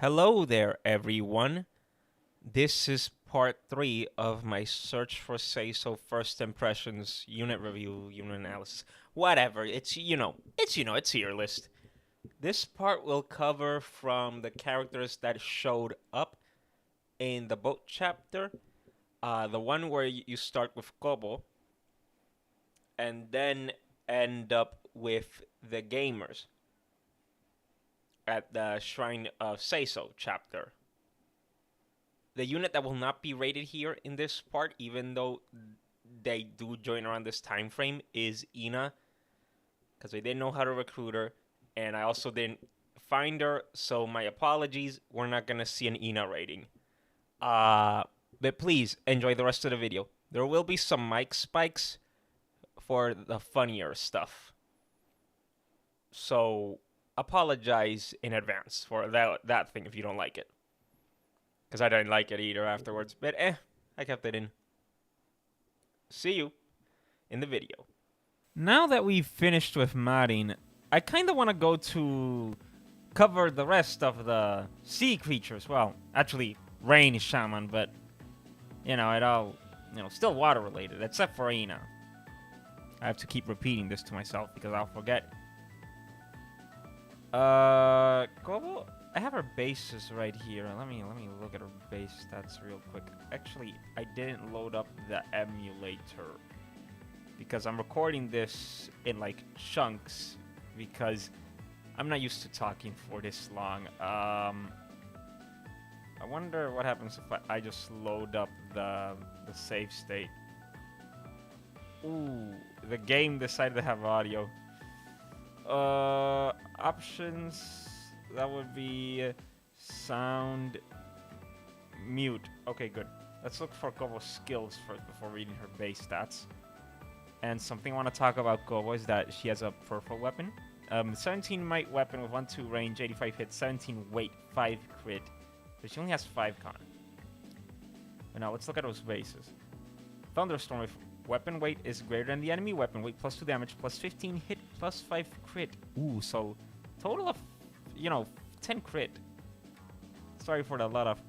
Hello there, everyone. This is part 3 of my search for Seiso first impressions, unit review, unit analysis, whatever. It's tier list. This part will cover from the characters that showed up in the boat chapter, the one where you start with Kobo, and then end up with the gamers at the Shrine of Seiso chapter. The unit that will not be rated here in this part, even though they do join around this time frame, is Ina, because I didn't know how to recruit her, and I also didn't find her, so my apologies. We're not gonna see an Ina rating. But please enjoy the rest of the video. There will be some mic spikes for the funnier stuff, so apologize in advance for that thing if you don't like it. Because I didn't like it either afterwards. But I kept it in. See you in the video. Now that we've finished with Marin, I kind of want to go to cover the rest of the sea creatures. Well, actually, rain shaman, but, it all, still water related, except for Ina. I have to keep repeating this to myself because I'll forget. Kobo? I have her bases right here. Let me look at her base stats real quick. Actually, I didn't load up the emulator because I'm recording this in like chunks because I'm not used to talking for this long. I wonder what happens if I just load up the save state. Ooh, the game decided to have audio. Options. That would be sound mute. Okay, good. Let's look for Kobo's skills first before reading her base stats. And something I want to talk about Kobo is that she has a purple weapon. 17 might weapon with 1-2 range, 85 hit, 17 weight, 5 crit. But she only has 5 con. But now let's look at those bases. Thunderstorm with weapon weight is greater than the enemy weapon weight, plus 2 damage, plus 15 hit, plus 5 crit. Ooh, so total of 10 crit. Sorry for the lot of,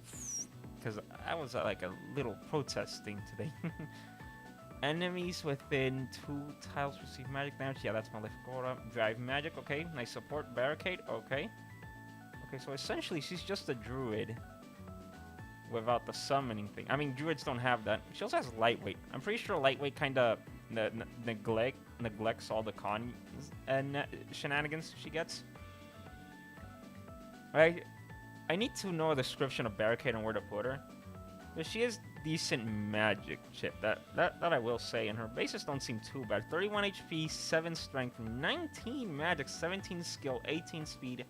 because I was like a little protesting today. Enemies within 2 tiles receive magic damage. Yeah, that's Maleficora. Drive magic. Okay, nice support. Barricade. Okay. Okay, so essentially she's just a druid without the summoning thing. I mean, druids don't have that. She also has lightweight. I'm pretty sure lightweight kind of neglects all the con and shenanigans she gets. I need to know a description of Barricade and where to put her. But she is decent magic chip, that I will say, and her bases don't seem too bad. 31 HP, 7 strength, 19 magic, 17 skill, 18 speed,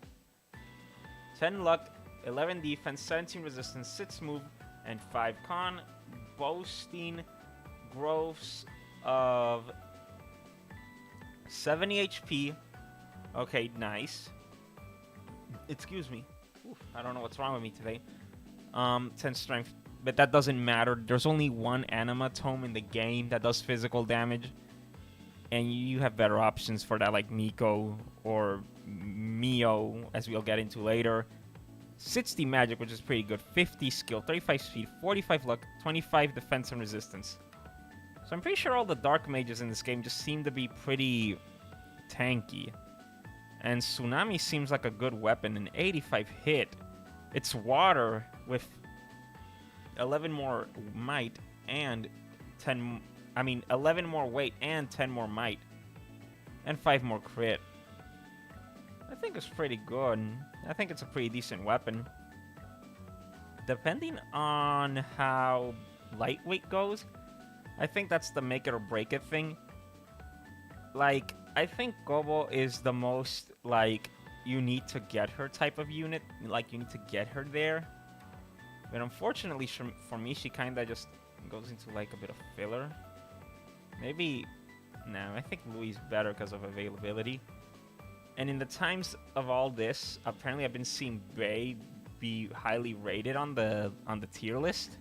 10 luck, 11 defense, 17 resistance, 6 move, and 5 con, boasting growths of 70 HP. Okay, nice. Excuse me. Oof, I don't know what's wrong with me today. 10 strength, but that doesn't matter. There's only one anima tome in the game that does physical damage, and you have better options for that, like Miko or Mio, as we'll get into later. 60 magic, which is pretty good. 50 skill, 35 speed, 45 luck, 25 defense and resistance. So I'm pretty sure all the dark mages in this game just seem to be pretty tanky. And Tsunami seems like a good weapon, an 85 hit. It's water with 11 more might and 11 more weight and 10 more might. And 5 more crit. I think it's pretty good. I think it's a pretty decent weapon. Depending on how lightweight goes, I think that's the make it or break it thing. Like, I think Kobo is the most, like, you need to get her type of unit. Like, you need to get her there. But unfortunately, for me, she kind of just goes into, like, a bit of filler. Maybe, no, I think Louis is better because of availability. And in the times of all this, apparently I've been seeing Bey be highly rated on the tier list.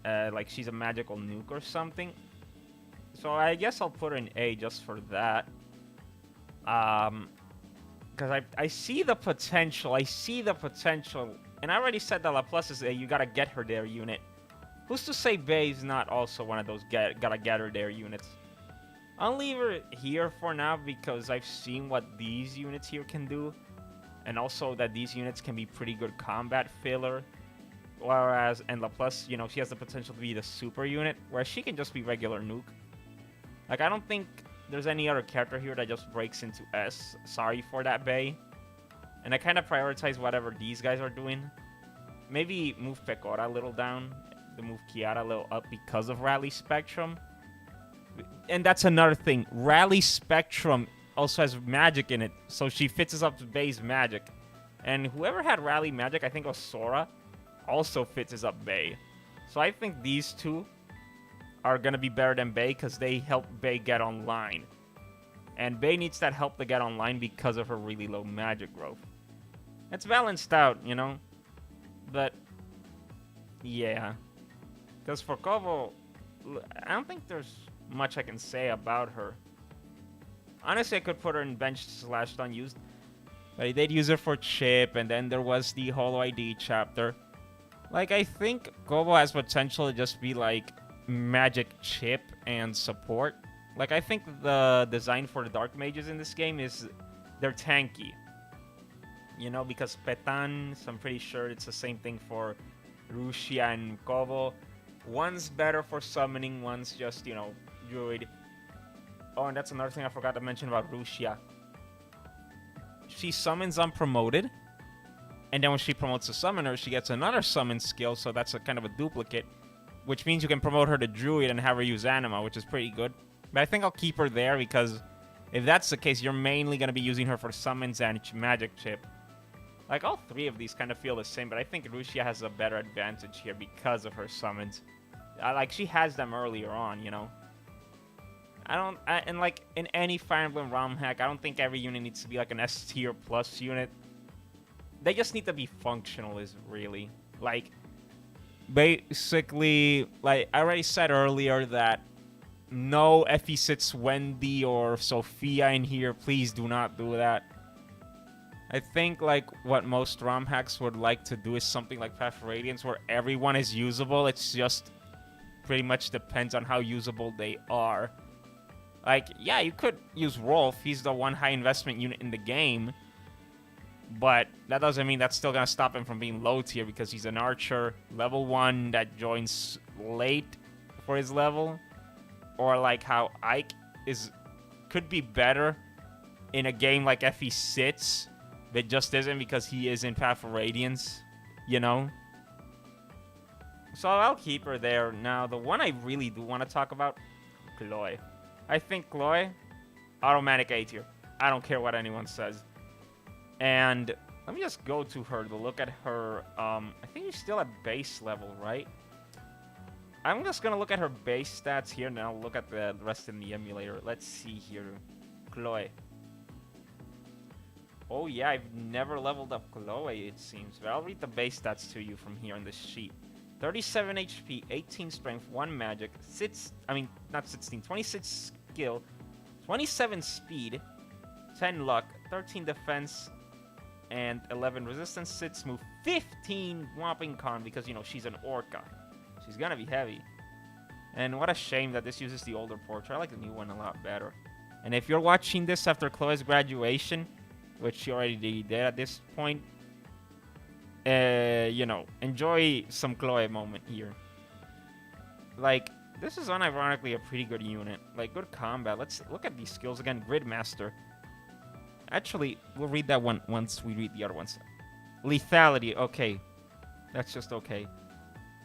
Like, she's a magical nuke or something. So I guess I'll put her in A just for that. Because Because I see the potential. I see the potential. And I already said that Laplace is a you gotta get her there unit. Who's to say Bay is not also one of those gotta get her there units? I'll leave her here for now because I've seen what these units here can do. And also that these units can be pretty good combat filler. Whereas, and Laplace, you know, she has the potential to be the super unit, where she can just be regular nuke. Like, I don't think there's any other character here that just breaks into S. Sorry for that, Bay. And I kind of prioritize whatever these guys are doing. Maybe move Pecora a little down, to move Kiara a little up because of Rally Spectrum. And that's another thing. Rally Spectrum also has magic in it, so she fits up to Bay's magic. And whoever had Rally Magic, I think it was Sora, also fits up Bay. So I think these two are going to be better than Bay because they help Bay get online. And Bay needs that help to get online because of her really low magic growth. It's balanced out, you know? But, yeah. Because for Kovo, I don't think there's much I can say about her. Honestly, I could put her in bench / unused. But I did use her for Chip, and then there was the Holo ID chapter. Like, I think Kovo has potential to just be, like, magic Chip and support. Like, I think the design for the Dark Mages in this game is they're tanky. You know, because Petan, so I'm pretty sure it's the same thing for Rushia and Kovo. One's better for summoning, one's just, you know, Druid. Oh, and that's another thing I forgot to mention about Rushia. She summons unpromoted, and then when she promotes a summoner, she gets another summon skill, so that's a kind of a duplicate, which means you can promote her to Druid and have her use Anima, which is pretty good. But I think I'll keep her there because if that's the case, you're mainly going to be using her for summons and magic chip. Like, all three of these kind of feel the same, but I think Rushia has a better advantage here because of her summons. Like, she has them earlier on, you know? And like, in any Fire Emblem ROM hack, I don't think every unit needs to be like an S tier plus unit. They just need to be functional, is really. Like, basically, like, I already said earlier that no FE6 Wendy or Sophia in here. Please do not do that. I think, like, what most ROM hacks would like to do is something like Path of Radiance, where everyone is usable. It's just pretty much depends on how usable they are. Like, yeah, you could use Rolf. He's the one high investment unit in the game. But that doesn't mean that's still going to stop him from being low tier because he's an archer, level 1 that joins late for his level. Or like how Ike could be better in a game like FE6, but just isn't because he is in Path of Radiance, you know? So I'll keep her there. Now, the one I really do want to talk about, Chloe. I think Chloe, automatic A tier. I don't care what anyone says. And let me just go to her to look at her. I think she's still at base level, right? I'm just going to look at her base stats here, and I'll look at the rest in the emulator. Let's see here. Chloe. Oh, yeah, I've never leveled up Chloe, it seems. But I'll read the base stats to you from here on this sheet. 37 HP, 18 strength, 1 magic, 26 skill, 27 speed, 10 luck, 13 defense, and 11 resistance, 6 move, 15 whopping con because, you know, she's an orca. She's gonna be heavy. And what a shame that this uses the older portrait. I like the new one a lot better. And if you're watching this after Chloe's graduation, which she already did at this point, you know, enjoy some Chloe moment here. Like, this is unironically a pretty good unit. Like, good combat. Let's look at these skills again. Gridmaster. Actually, we'll read that one once we read the other ones. Lethality. Okay. That's just okay.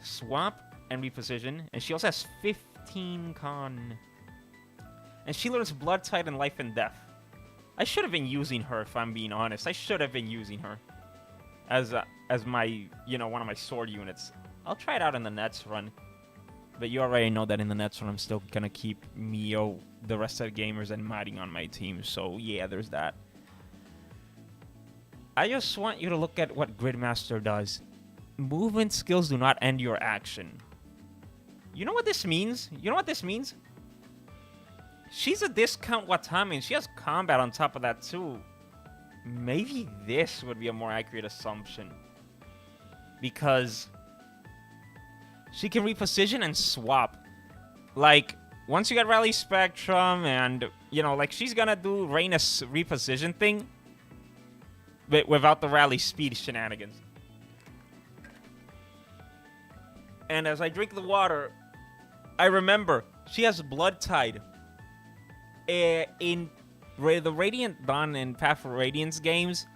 Swap and reposition. And she also has 15 con. And she learns Blood Tide and Life and Death. I should have been using her, if I'm being honest. I should have been using her as my, you know, one of my sword units. I'll try it out in the Nets run. But you already know that in the Nets run, I'm still going to keep Mio, the rest of the gamers, and Madding on my team. So, yeah, there's that. I just want you to look at what Gridmaster does. Movement skills do not end your action. You know what this means? You know what this means? She's a discount Watami, and she has combat on top of that, too. maybe this would be a more accurate assumption. Because she can reposition and swap. Like, once you get Rally Spectrum and, you know, like, she's gonna do Raina's reposition thing, but without the Rally Speed shenanigans. And as I drink the water, I remember she has Blood Tide. In the Radiant Dawn and Path of Radiance games,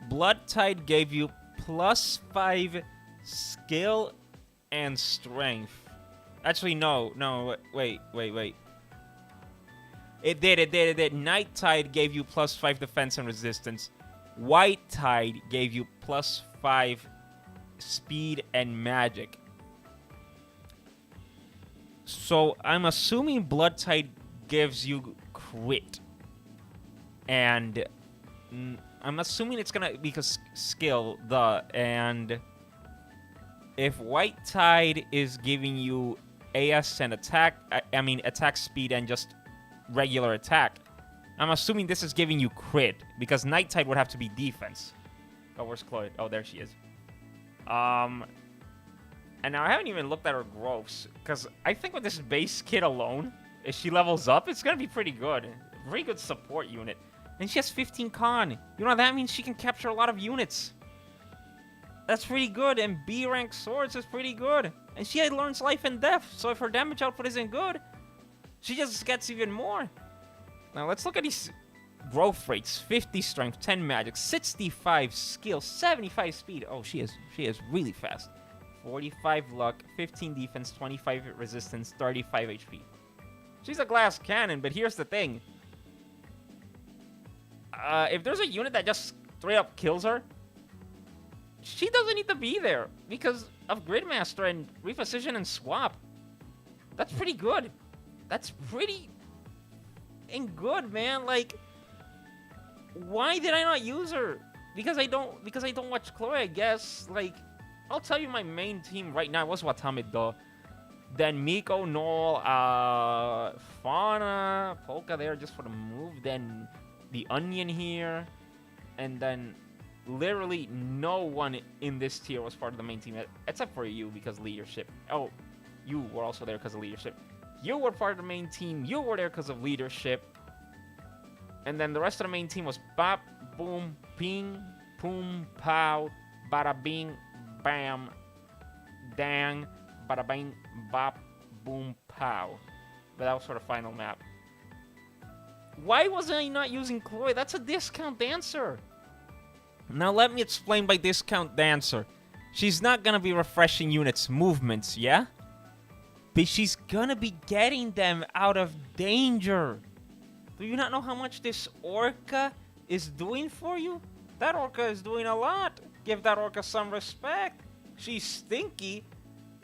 Blood Tide gave you +5 skill and strength. Actually, no, wait. It did. Night Tide gave you +5 defense and resistance. White Tide gave you +5 speed and magic. So I'm assuming Blood Tide gives you crit. And I'm assuming it's gonna, because skill, and if White Tide is giving you AS and attack, attack speed and just regular attack, I'm assuming this is giving you crit, because Night Tide would have to be defense. Oh, where's Chloe? Oh, there she is. And now I haven't even looked at her growths, because I think with this base kit alone, if she levels up, it's gonna be pretty good. Very good support unit. And she has 15 con. You know what that means? She can capture a lot of units. That's pretty good. And B rank swords is pretty good. And she learns life and death. So if her damage output isn't good, she just gets even more. Now let's look at these growth rates. 50 strength, 10 magic, 65 skill, 75 speed. Oh, she is really fast. 45 luck, 15 defense, 25 resistance, 35 HP. She's a glass cannon, but here's the thing. If there's a unit that just straight up kills her, she doesn't need to be there because of Gridmaster and reposition and swap. That's pretty good. That's pretty good, man. Like, why did I not use her? Because I don't watch Chloe, I guess. Like, I'll tell you my main team right now was Watame though. Then Miko, Null, Fauna, Polka there just for the move. Then the Onion here. And then literally no one in this tier was part of the main team. Except for you because leadership. Oh, you were also there because of leadership. You were part of the main team. You were there because of leadership. And then the rest of the main team was Bop, Boom, Ping, Poom, Pow, Bada Bing, Bam, Dang, Bada Bing, Bop, Boom, Pow. But that was for the final map. Why was I not using Chloe? That's a discount dancer. Now let me explain by discount dancer. She's not gonna be refreshing units' movements, yeah? But she's gonna be getting them out of danger. Do you not know how much this Orca is doing for you? That Orca is doing a lot. Give that Orca some respect. She's stinky.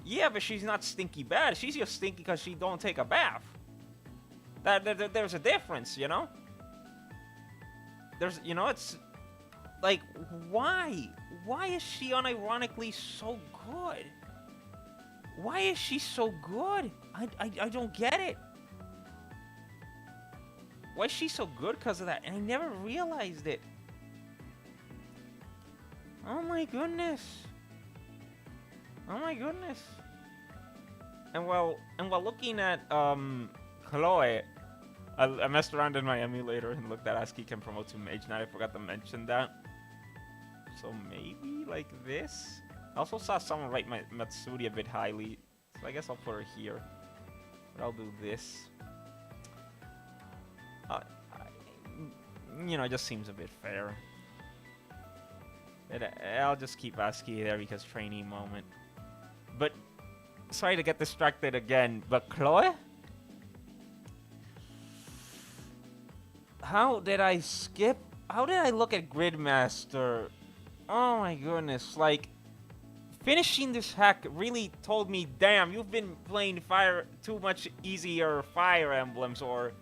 Yeah, but she's not stinky bad. She's just stinky because she don't take a bath. There's a difference, you know? It's... Like, why? Why is she unironically so good? Why is she so good? I don't get it. Why is she so good because of that? And I never realized it. Oh my goodness. Oh my goodness. And while looking at Chloe, I messed around in my emulator and looked at ASCII can promote to Mage Knight. I forgot to mention that. So maybe like this. I also saw someone rate my Matsuri a bit highly, so I guess I'll put her here. But I'll do this. It just seems a bit fair. I'll just keep ASCII there because trainee moment. But sorry to get distracted again. But Chloe? How did I skip? How did I look at Gridmaster? Oh my goodness, like, finishing this hack really told me, damn, you've been playing too much easier Fire Emblems, or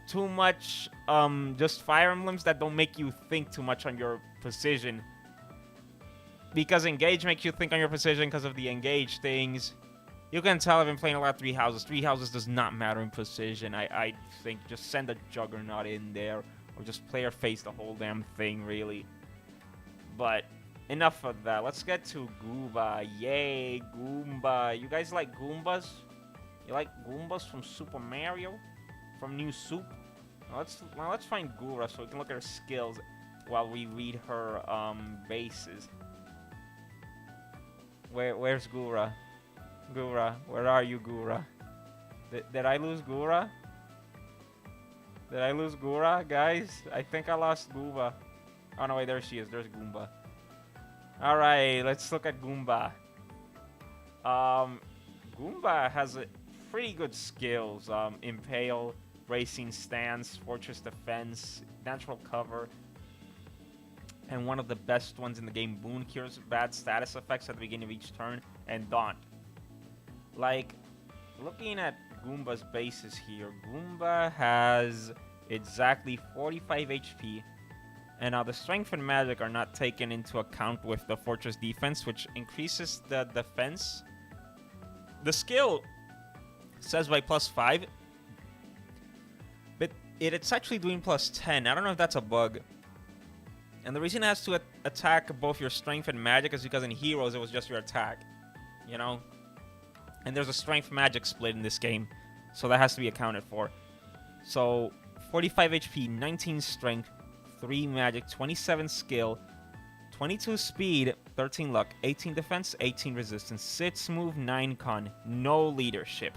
too much, just Fire Emblems that don't make you think too much on your precision. Because Engage makes you think on your precision because of the Engage things. You can tell I've been playing a lot of 3 houses. 3 houses does not matter in precision. I think just send a Juggernaut in there. or just play her face the whole damn thing, really. But enough of that. Let's get to Goomba. Yay, Goomba. You guys like Goombas? You like Goombas from Super Mario? From New Soup? Now let's find Gura so we can look at her skills while we read her bases. Where's Gura? Gura, where are you, Gura? Did I lose Gura? Did I lose Gura, guys? I think I lost Goomba. Oh no, wait, there she is. There's Goomba. Alright, let's look at Goomba. Goomba has pretty good skills. Impale, Bracing Stance, Fortress Defense, Natural Cover, and one of the best ones in the game, Boon, cures bad status effects at the beginning of each turn, and Daunt. Like, looking at Goomba's bases here, Goomba has exactly 45 HP, and now the Strength and Magic are not taken into account with the Fortress Defense, which increases the defense. The skill says by +5, but it's actually doing +10. I don't know if that's a bug. And the reason it has to attack both your Strength and Magic is because in Heroes it was just your attack, you know? And there's a Strength Magic split in this game, so that has to be accounted for. So 45 HP, 19 Strength, 3 Magic, 27 Skill, 22 Speed, 13 Luck, 18 Defense, 18 Resistance, 6 Move, 9 Con, no Leadership.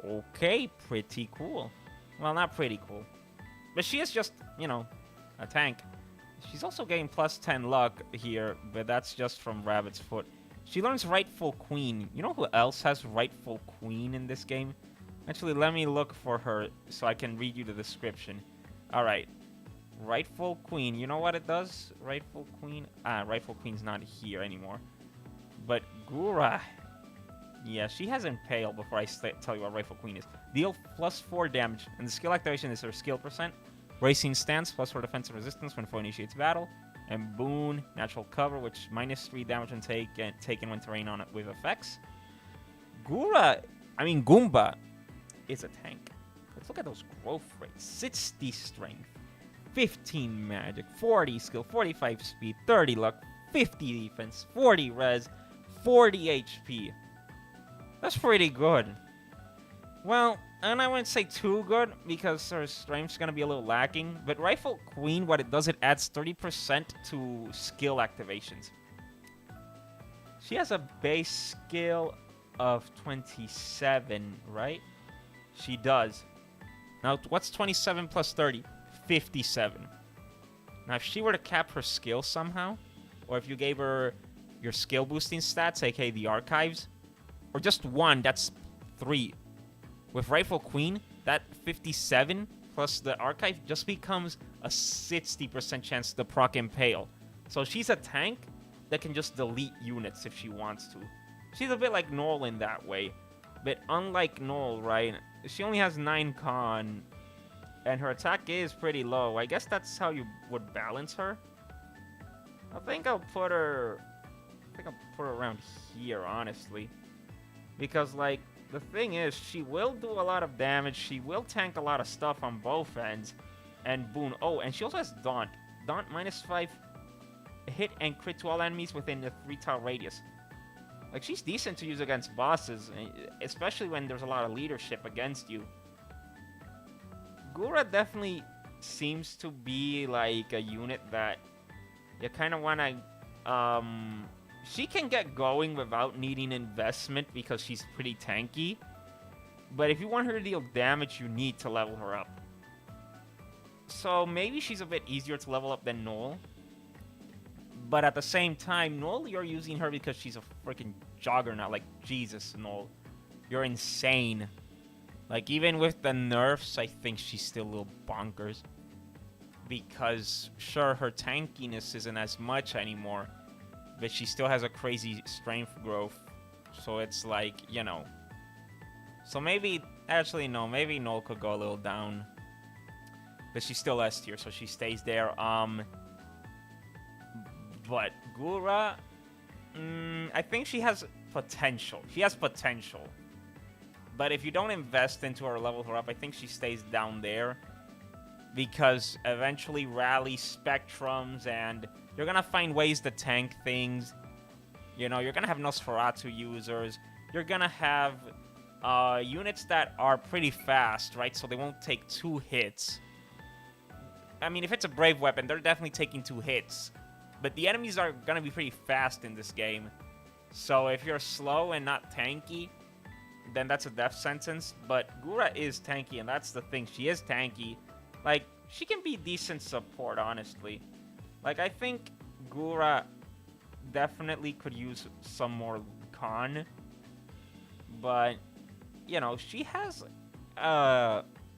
Okay, pretty cool. Well, not pretty cool. But she is just, you know, a tank. She's also getting +10 luck here, but that's just from Rabbit's Foot. She learns Rightful Queen. You know who else has Rightful Queen in this game? Actually, let me look for her so I can read you the description. Alright. Rightful Queen. You know what it does? Rightful Queen? Rightful Queen's not here anymore. But Gura... Yeah, she has Impale before I tell you what Rightful Queen is. Deal +4 damage, and the skill activation is her skill percent. Bracing Stance, +4 defense and resistance when foe initiates battle. And Boon, Natural Cover, which -3 damage when taken when terrain on it with effects. Goomba is a tank. Let's look at those growth rates. 60 Strength, 15 Magic, 40 Skill, 45 Speed, 30 Luck, 50 Defense, 40 Res, 40 HP. That's pretty good. Well, and I wouldn't say too good because her strength's gonna be a little lacking. But Rightful Queen, what it does, it adds 30% to skill activations. She has a base skill of 27, right? She does. Now, what's 27 plus 30? 57. Now, if she were to cap her skill somehow, or if you gave her your skill boosting stats, aka the archives, or just one, that's 3. With Rightful Queen, that 57 plus the archive just becomes a 60% chance to proc Impale. So she's a tank that can just delete units if she wants to. She's a bit like Null in that way. But unlike Null, right, she only has 9 con, and her attack is pretty low. I guess that's how you would balance her. I think I'll put her around here, honestly. Because, like, the thing is, she will do a lot of damage, she will tank a lot of stuff on both ends, and Boon. Oh, and she also has Daunt. Daunt -5 hit and crit to all enemies within the 3-tile radius. Like, she's decent to use against bosses, especially when there's a lot of leadership against you. Gura definitely seems to be, like, a unit that you kind of want to, she can get going without needing investment because she's pretty tanky. But if you want her to deal damage, you need to level her up. So maybe she's a bit easier to level up than Null. But at the same time, Null, you're using her because she's a freaking juggernaut. Like, Jesus, Null. You're insane. Like, even with the nerfs, I think she's still a little bonkers. Because, sure, her tankiness isn't as much anymore. But she still has a crazy strength growth. So it's like, you know. So maybe, actually no, maybe Null could go a little down. But she's still S tier, so she stays there. But Gura, I think she has potential. She has potential. But if you don't invest into her, level her up, I think she stays down there. because eventually rally spectrums and you're gonna find ways to tank things. You know, you're gonna have Nosferatu users. You're gonna have units that are pretty fast, right? So they won't take 2 hits. I mean, if it's a brave weapon, they're definitely taking 2 hits. But the enemies are gonna be pretty fast in this game. So if you're slow and not tanky, then that's a death sentence. But Gura is tanky, and that's the thing. She is tanky. Like, she can be decent support, honestly. Like, I think Gura definitely could use some more con. But, you know, she has...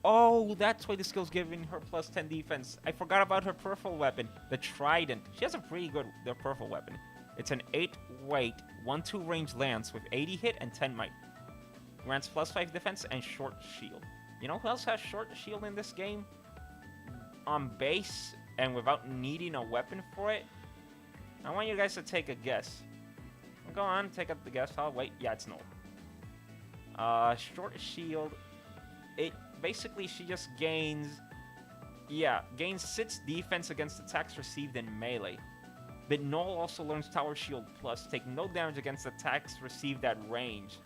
Oh, that's why the skill's giving her plus 10 defense. I forgot about her peripheral weapon, the Trident. She has a pretty good peripheral weapon. It's an 8-weight, 1-2 range lance with 80 hit and 10 might. Grants plus 5 defense and short shield. You know who else has short shield in this game? On base and without needing a weapon for it? I want you guys to take a guess. Go on, take up the guess. I'll wait. Yeah, it's Null. Short shield. It basically, she just gains 6 defense against attacks received in melee. But Null also learns Tower Shield Plus, taking no damage against attacks received at range.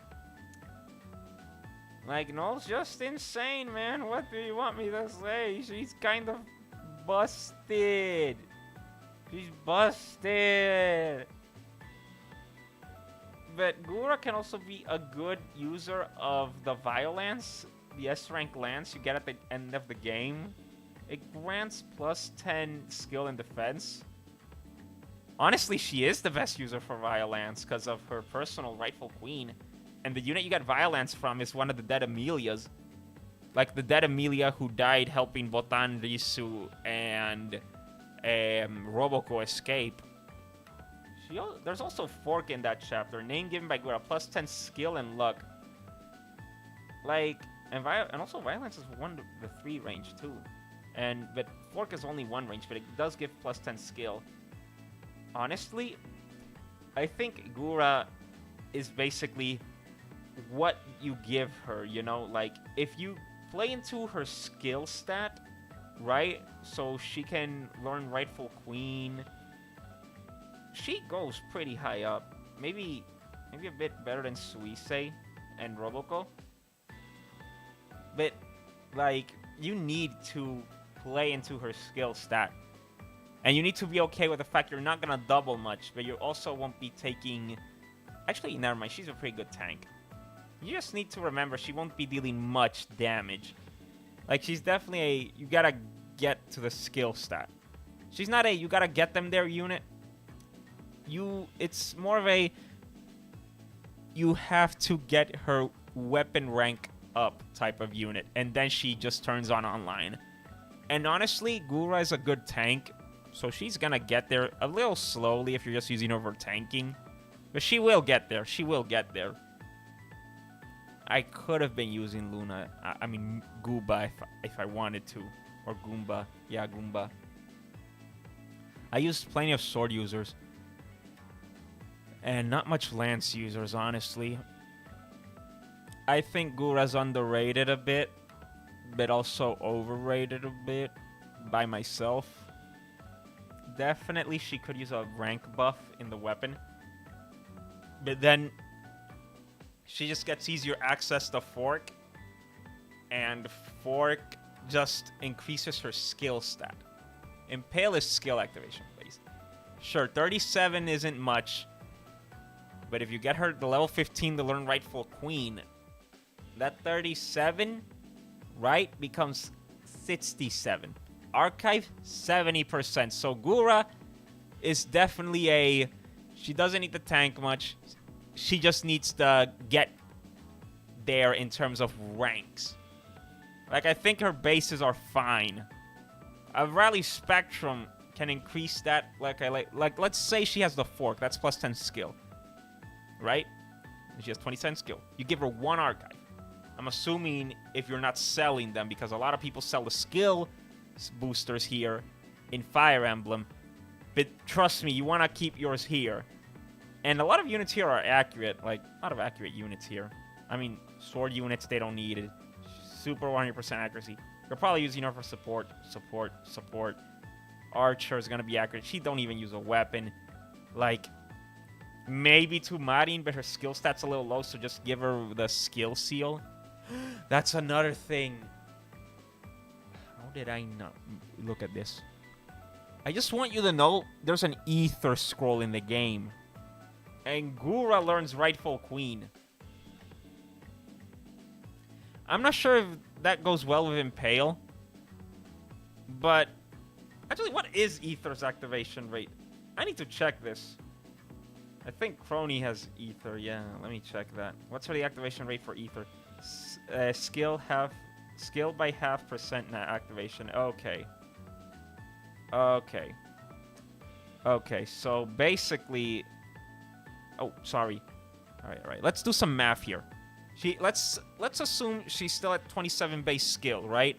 Like, Null's just insane, man. What do you want me to say? She's kind of busted. She's busted. But Gura can also be a good user of the Violence, the S-rank lance you get at the end of the game. It grants plus 10 skill and defense. Honestly, she is the best user for Violence because of her personal rightful queen. And the unit you get Violence from is one of the dead Amelias. Like the dead Amelia who died helping Botan, Risu, and Roboco escape. There's also Fork in that chapter. Name given by Gura, plus 10 skill and luck. Like, and also Violence is 1 to 3 range too. But Fork is only 1 range, but it does give plus 10 skill. Honestly, I think Gura is basically what you give her, you know? Like, if you play into her skill stat, right? So she can learn Rightful Queen. She goes pretty high up. Maybe a bit better than Suisei and Roboco. But, like, you need to play into her skill stat. And you need to be okay with the fact you're not going to double much, but you also won't be taking... Actually, never mind. She's a pretty good tank. You just need to remember she won't be dealing much damage. Like, she's definitely a... You got to get to the skill stat. She's not a you got to get them there unit. It's more of a... You have to get her weapon rank up type of unit. And then she just turns on online. And honestly, Gura is a good tank. So she's gonna get there a little slowly if you're just using her for tanking. But she will get there. She will get there. I could have been using Luna. I mean, Gooba if I wanted to. Or Goomba. Yeah, Goomba. I used plenty of sword users. And not much lance users, honestly. I think Gura's underrated a bit. But also overrated a bit by myself. Definitely she could use a rank buff in the weapon. But then she just gets easier access to Fork. And Fork just increases her skill stat. Impale is skill activation, please. Sure, 37 isn't much. But if you get her to level 15 to learn Rightful Queen, that 37, right, becomes 67. Archive, 70%. So Gura is definitely she doesn't need to tank much. She just needs to get there in terms of ranks. Like, I think her bases are fine. A Rally Spectrum can increase that. Like, let's say she has the Fork. That's plus 10 skill. Right? And she has 20% skill. You give her 1 Archive. I'm assuming if you're not selling them, because a lot of people sell the skill boosters here in Fire Emblem. But trust me, you want to keep yours here. And a lot of units here are accurate. Like, a lot of accurate units here. I mean, sword units, they don't need it. Super 100% accuracy. You're probably using her for support. Archer is gonna be accurate. She don't even use a weapon. Like, maybe to Marin, but her skill stat's a little low, so just give her the skill seal. That's another thing. How did I not look at this? I just want you to know there's an ether scroll in the game. And Gura learns Rightful Queen. I'm not sure if that goes well with Impale. But actually, what is Ether's activation rate? I need to check this. I think Crony has Ether. Yeah, let me check that. What's the activation rate for Ether? Skill by half percent net activation. Okay. Okay, so basically... Oh, sorry. All right. Let's do some math here. Let's assume she's still at 27 base skill, right?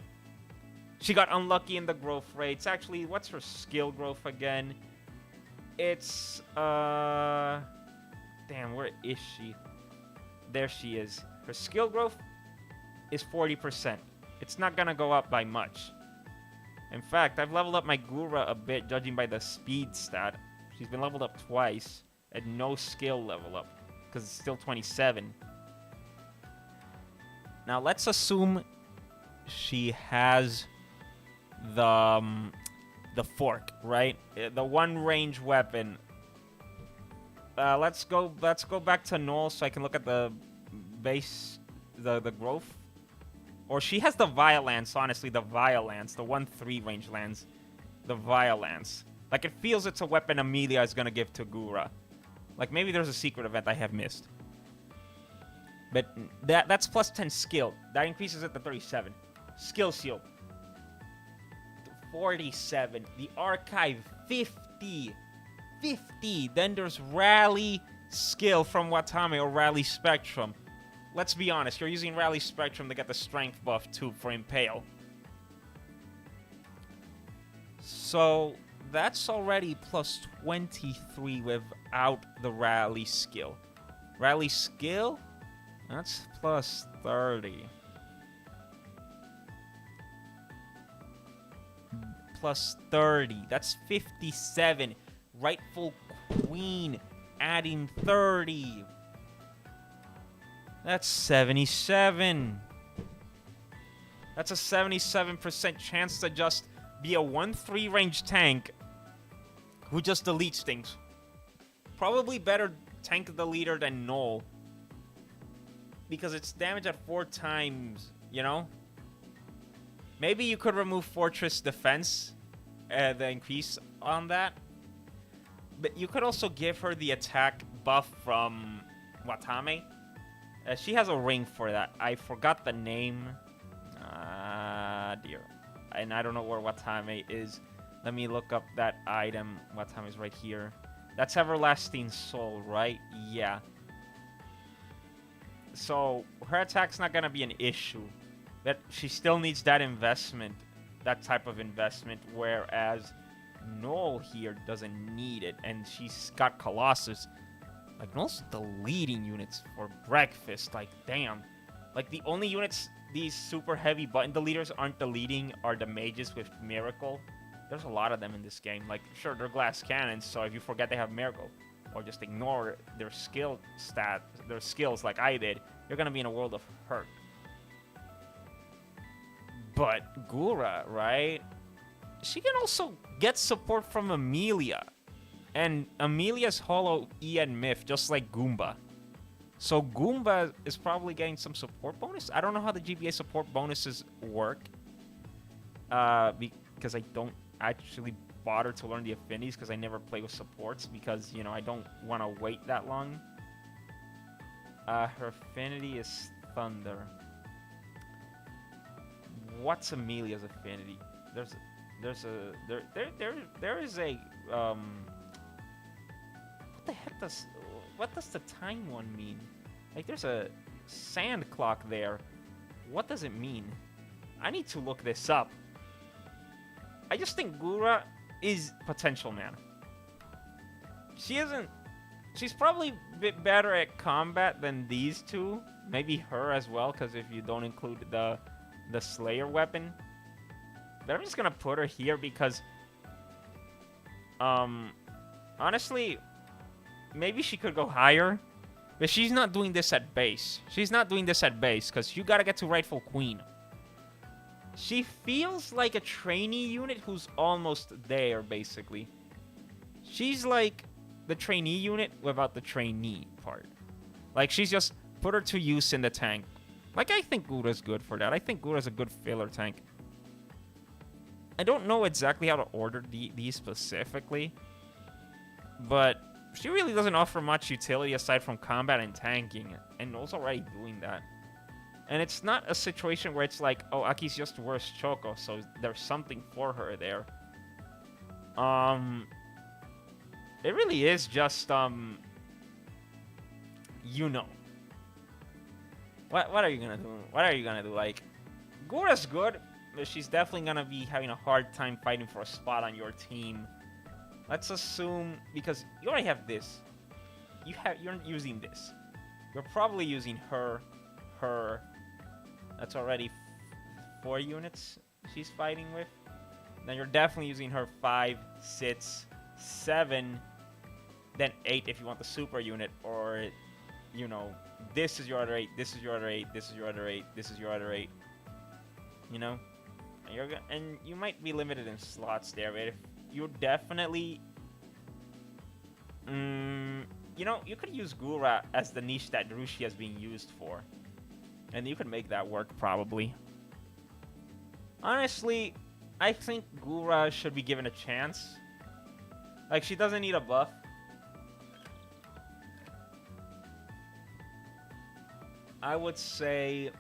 She got unlucky in the growth rates. Actually, what's her skill growth again? It's damn, where is she? There she is. Her skill growth is 40%. It's not gonna go up by much. In fact, I've leveled up my Gura a bit, judging by the speed stat. She's been leveled up twice, and no skill level up, because it's still 27. Now, let's assume she has the fork, right? The one-range weapon. Let's go back to Null so I can look at the base, the growth. Or she has the Violence, honestly, the Violence, the 1-3 range lands. The Violence. Like, it feels it's a weapon Amelia is gonna give to Gura. Like, maybe there's a secret event I have missed. But that's plus 10 skill. That increases it to 37. Skill seal. 47. The Archive, 50. 50. Then there's Rally skill from Watame or Rally Spectrum. Let's be honest, you're using Rally Spectrum to get the strength buff too for Impale. So that's already plus 23 without the Rally skill. Rally skill? That's plus 30. Plus 30. That's 57. Rightful Queen adding 30. That's 77. That's a 77% chance to just be a 1-3 range tank who just deletes things. Probably better tank the leader than Null. Because it's damage at 4 times, you know? Maybe you could remove Fortress Defense, the increase on that. But you could also give her the attack buff from Watame. She has a ring for that. I forgot the name. Dear. And I don't know where Watame is. Let me look up that item. Watame is right here. That's Everlasting Soul, right? Yeah. So, her attack's not gonna be an issue. But she still needs that investment. That type of investment. Whereas Null here doesn't need it. And she's got Colossus. Like, Null's deleting units for breakfast. Like, damn. Like, the only units these super heavy button deleters aren't deleting are the mages with Miracle. There's a lot of them in this game. Like, sure, they're glass cannons, so if you forget they have Miracle, or just ignore their skill stat, their skills like I did, you're gonna be in a world of hurt. But Gura, right? She can also get support from Amelia. And Amelia's Holo E and Myth, just like Goomba. So Goomba is probably getting some support bonus. I don't know how the GBA support bonuses work. Because I don't actually bother to learn the affinities because I never play with supports because, you know, I don't want to wait that long. Her affinity is Thunder. What's Amelia's affinity? There is a what does the time one mean? Like, there's a sand clock there. What does it mean? I need to look this up. I just think Gura is potential man. She's probably a bit better at combat than these two. Maybe her as well, because if you don't include the Slayer weapon. But I'm just gonna put her here because, honestly, maybe she could go higher. But she's not doing this at base. She's not doing this at base because you gotta get to rightful queen. She feels like a trainee unit who's almost there, basically. She's like the trainee unit without the trainee part. Like, she's just put her to use in the tank. Like, I think Gura's good for that. I think Gura's a good filler tank. I don't know exactly how to order these specifically. But she really doesn't offer much utility aside from combat and tanking. And Noel's already doing that. And it's not a situation where it's like, oh, Aki's just worse Choco, so there's something for her there. It really is just, you know. What are you gonna do? What are you gonna do? Like, Gura's good, but she's definitely gonna be having a hard time fighting for a spot on your team. Let's assume, because you already have this. You're using this. You're probably using her. That's already 4 units she's fighting with. Then you're definitely using her 5, 6, 7, then 8 if you want the super unit, or, you know, this is your other 8, this is your other 8, this is your other 8, this is your other 8. You know? And you might be limited in slots there, but if you definitely... you know, you could use Gura as the niche that Rushi is being used for. And you could make that work, probably. Honestly, I think Gura should be given a chance. Like, she doesn't need a buff. I would say,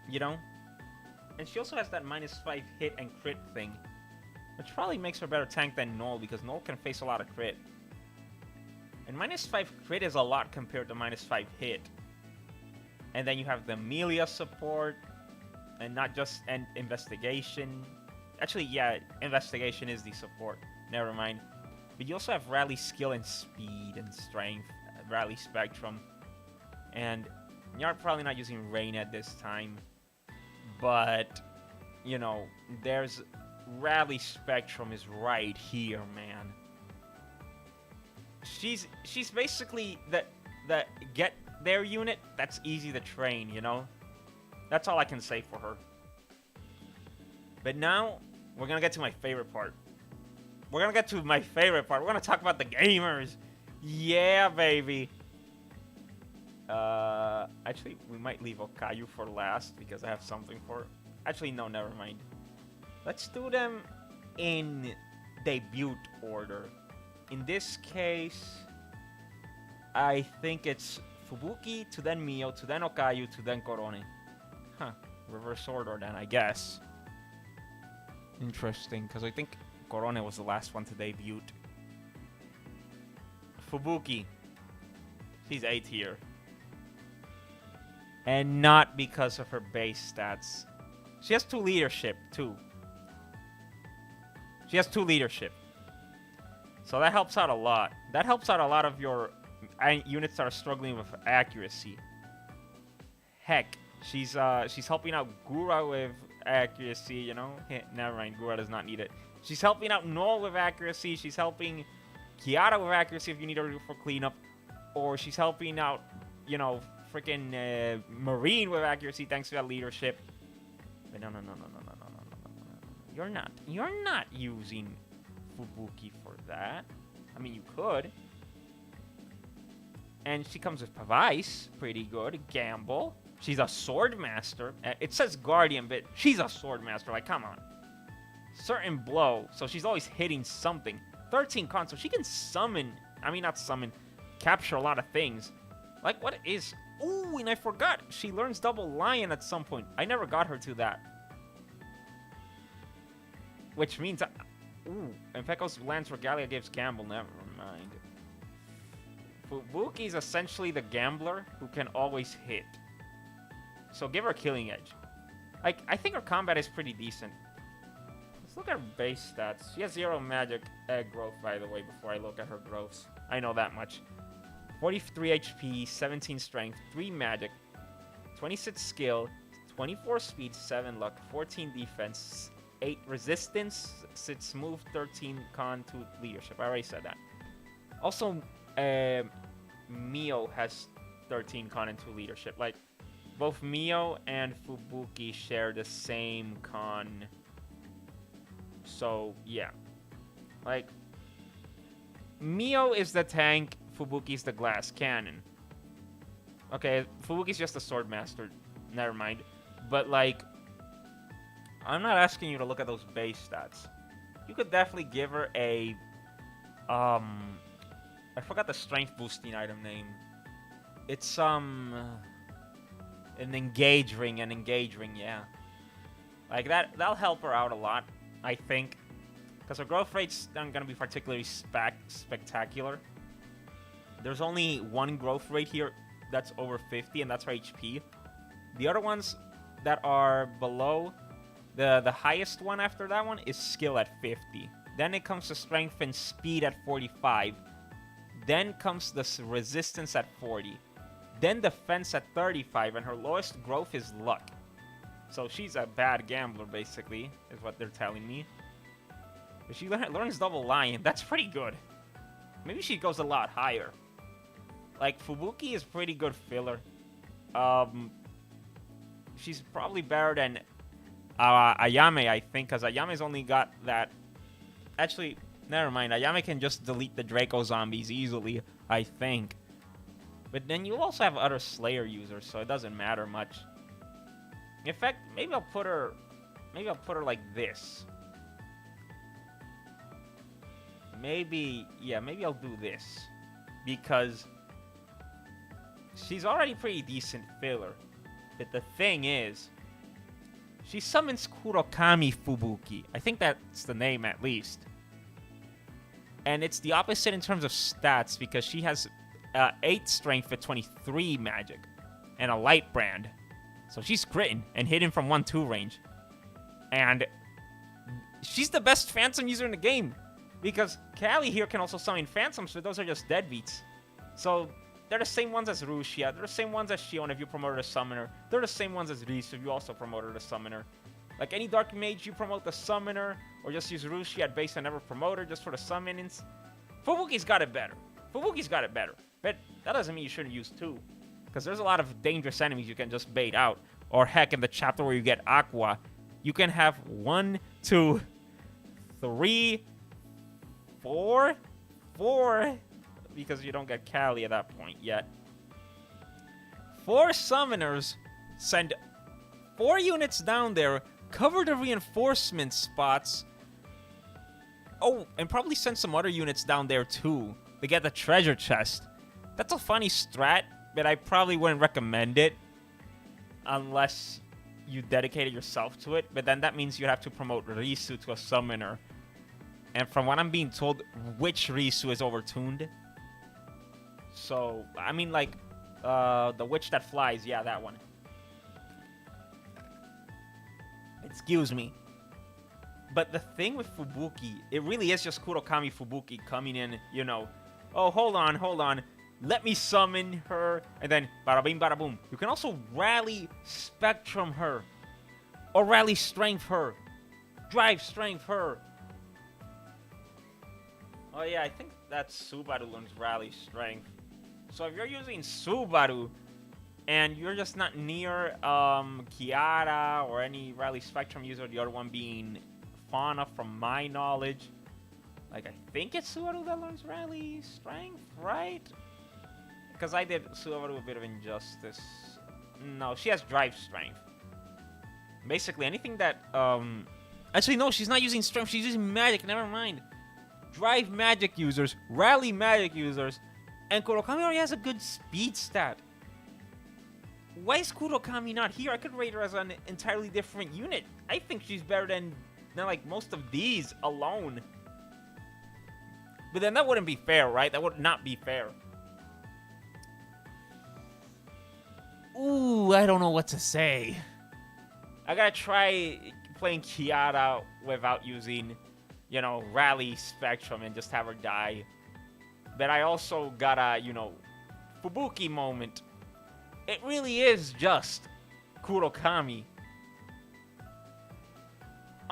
you know, and she also has that -5 hit and crit thing, which probably makes her a better tank than Noel, because Noel can face a lot of crit. And -5 crit is a lot compared to -5 hit. And then you have the Amelia support, and not just investigation. Actually, yeah, investigation is the support. Never mind. But you also have rally skill and speed and strength, rally spectrum. And you're probably not using rain at this time. But, you know, there's rally spectrum is right here, man. She's basically the get there unit that's easy to train, you know? That's all I can say for her. But now, we're gonna get to my favorite part. We're gonna get to my favorite part. We're gonna talk about the gamers. Yeah, baby. Actually, we might leave Okayu for last because I have something for her. Actually, no, never mind. Let's do them in debut order. In this case, I think it's Fubuki, to then Mio, to then Okayu, to then Korone. Huh. Reverse order then, I guess. Interesting, because I think Korone was the last one to debut. Fubuki. She's A tier. And not because of her base stats. She has 2 leadership, too. She has 2 leadership. So that helps out a lot. That helps out a lot of your units that are struggling with accuracy. Heck, she's helping out Gura with accuracy, you know? Never mind, Gura does not need it. She's helping out Noel with accuracy. She's helping Kiara with accuracy if you need her for cleanup. Or she's helping out, you know, freaking Marine with accuracy thanks to that leadership. But no. You're not using Fubuki for that. I mean, you could. And she comes with Pavise, pretty good. Gamble. She's a sword master. It says guardian, but she's a sword master. Like, come on. Certain blow, so she's always hitting something. 13 con, so she can summon. I mean, not summon. Capture a lot of things. Like, what is... Ooh, and I forgot. She learns double lion at some point. I never got her to that. Which means... Ooh, and Pekko's Lance Regalia gives Gamble. Never mind. Fubuki's essentially the gambler who can always hit. So give her Killing Edge. Like, I think her combat is pretty decent. Let's look at her base stats. She has 0 magic growth, by the way, before I look at her growths. I know that much. 43 HP, 17 strength, 3 magic, 26 skill, 24 speed, 7 luck, 14 defense, 8 resistance, 6 move, 13 con, 2 leadership. I already said that. Also, Mio has 13 con and 2 leadership. Like, both Mio and Fubuki share the same con. So, yeah. Like, Mio is the tank, Fubuki's the glass cannon. Okay, Fubuki's just a sword master. Never mind. But, like, I'm not asking you to look at those base stats. You could definitely give her a, I forgot the strength boosting item name. It's, an engage ring, yeah. Like, that'll help her out a lot, I think. Because her growth rate's not going to be particularly spectacular. There's only one growth rate here that's over 50, and that's her HP. The other ones that are below, the highest one after that one is skill at 50. Then it comes to strength and speed at 45. Then comes the resistance at 40. Then defense at 35, and her lowest growth is luck. So she's a bad gambler, basically, is what they're telling me. But she learns double lion. That's pretty good. Maybe she goes a lot higher. Like, Fubuki is pretty good filler. She's probably better than Ayame, I think, because Ayame's only got that... Actually, never mind. Ayame can just delete the Draco zombies easily, I think. But then you also have other Slayer users, so it doesn't matter much. In fact, maybe I'll put her like this. Maybe I'll do this. Because she's already pretty decent filler. But the thing is, she summons Kurokami Fubuki. I think that's the name at least. And it's the opposite in terms of stats because she has 8 strength for 23 magic. And a light brand. So she's critting and hitting from 1-2 range. And she's the best Phantom user in the game. Because Callie here can also summon Phantoms, but those are just deadbeats. So they're the same ones as Rushia. They're the same ones as Shion if you promoted a summoner. They're the same ones as Risu if you also promoted a summoner. Like any Dark Mage, you promote the summoner, or just use Rushia at base and never promote her just for the summonings. Fubuki's got it better. But that doesn't mean you shouldn't use 2. Because there's a lot of dangerous enemies you can just bait out. Or heck, in the chapter where you get Aqua, you can have 1, 2, 3, 4, because you don't get Callie at that point yet. 4 summoners, send 4 units down there, cover the reinforcement spots. Oh, and probably send some other units down there too to get the treasure chest. That's a funny strat, but I probably wouldn't recommend it unless you dedicated yourself to it. But then that means you have to promote Risu to a summoner. And from what I'm being told, which Risu is overtuned. So, I mean, like, the witch that flies. Yeah, that one. Excuse me. But the thing with Fubuki, it really is just Kurokami Fubuki coming in, you know. Oh, hold on. Let me summon her. And then, bada bing, bada boom. You can also rally Spectrum her. Or rally Strength her. Drive Strength her. Oh yeah, I think that's Subaru learns Rally Strength. So if you're using Subaru, and you're just not near Kiara or any Rally Spectrum user, the other one being Fauna from my knowledge, like I think it's Subaru that learns Rally Strength, right? Because I did Subaru a bit of injustice. No, she has Drive Strength. Basically anything that, actually no, she's not using Strength, she's using Magic, never mind. Drive Magic users, Rally Magic users, and Kurokami already has a good speed stat. Why is Kurokami not here? I could rate her as an entirely different unit. I think she's better than like most of these alone. But then that wouldn't be fair, right? That would not be fair. Ooh, I don't know what to say. I gotta try playing Kiara without using, you know, Rally Spectrum and just have her die. But I also gotta, you know, Fubuki moment. It really is just Kurokami.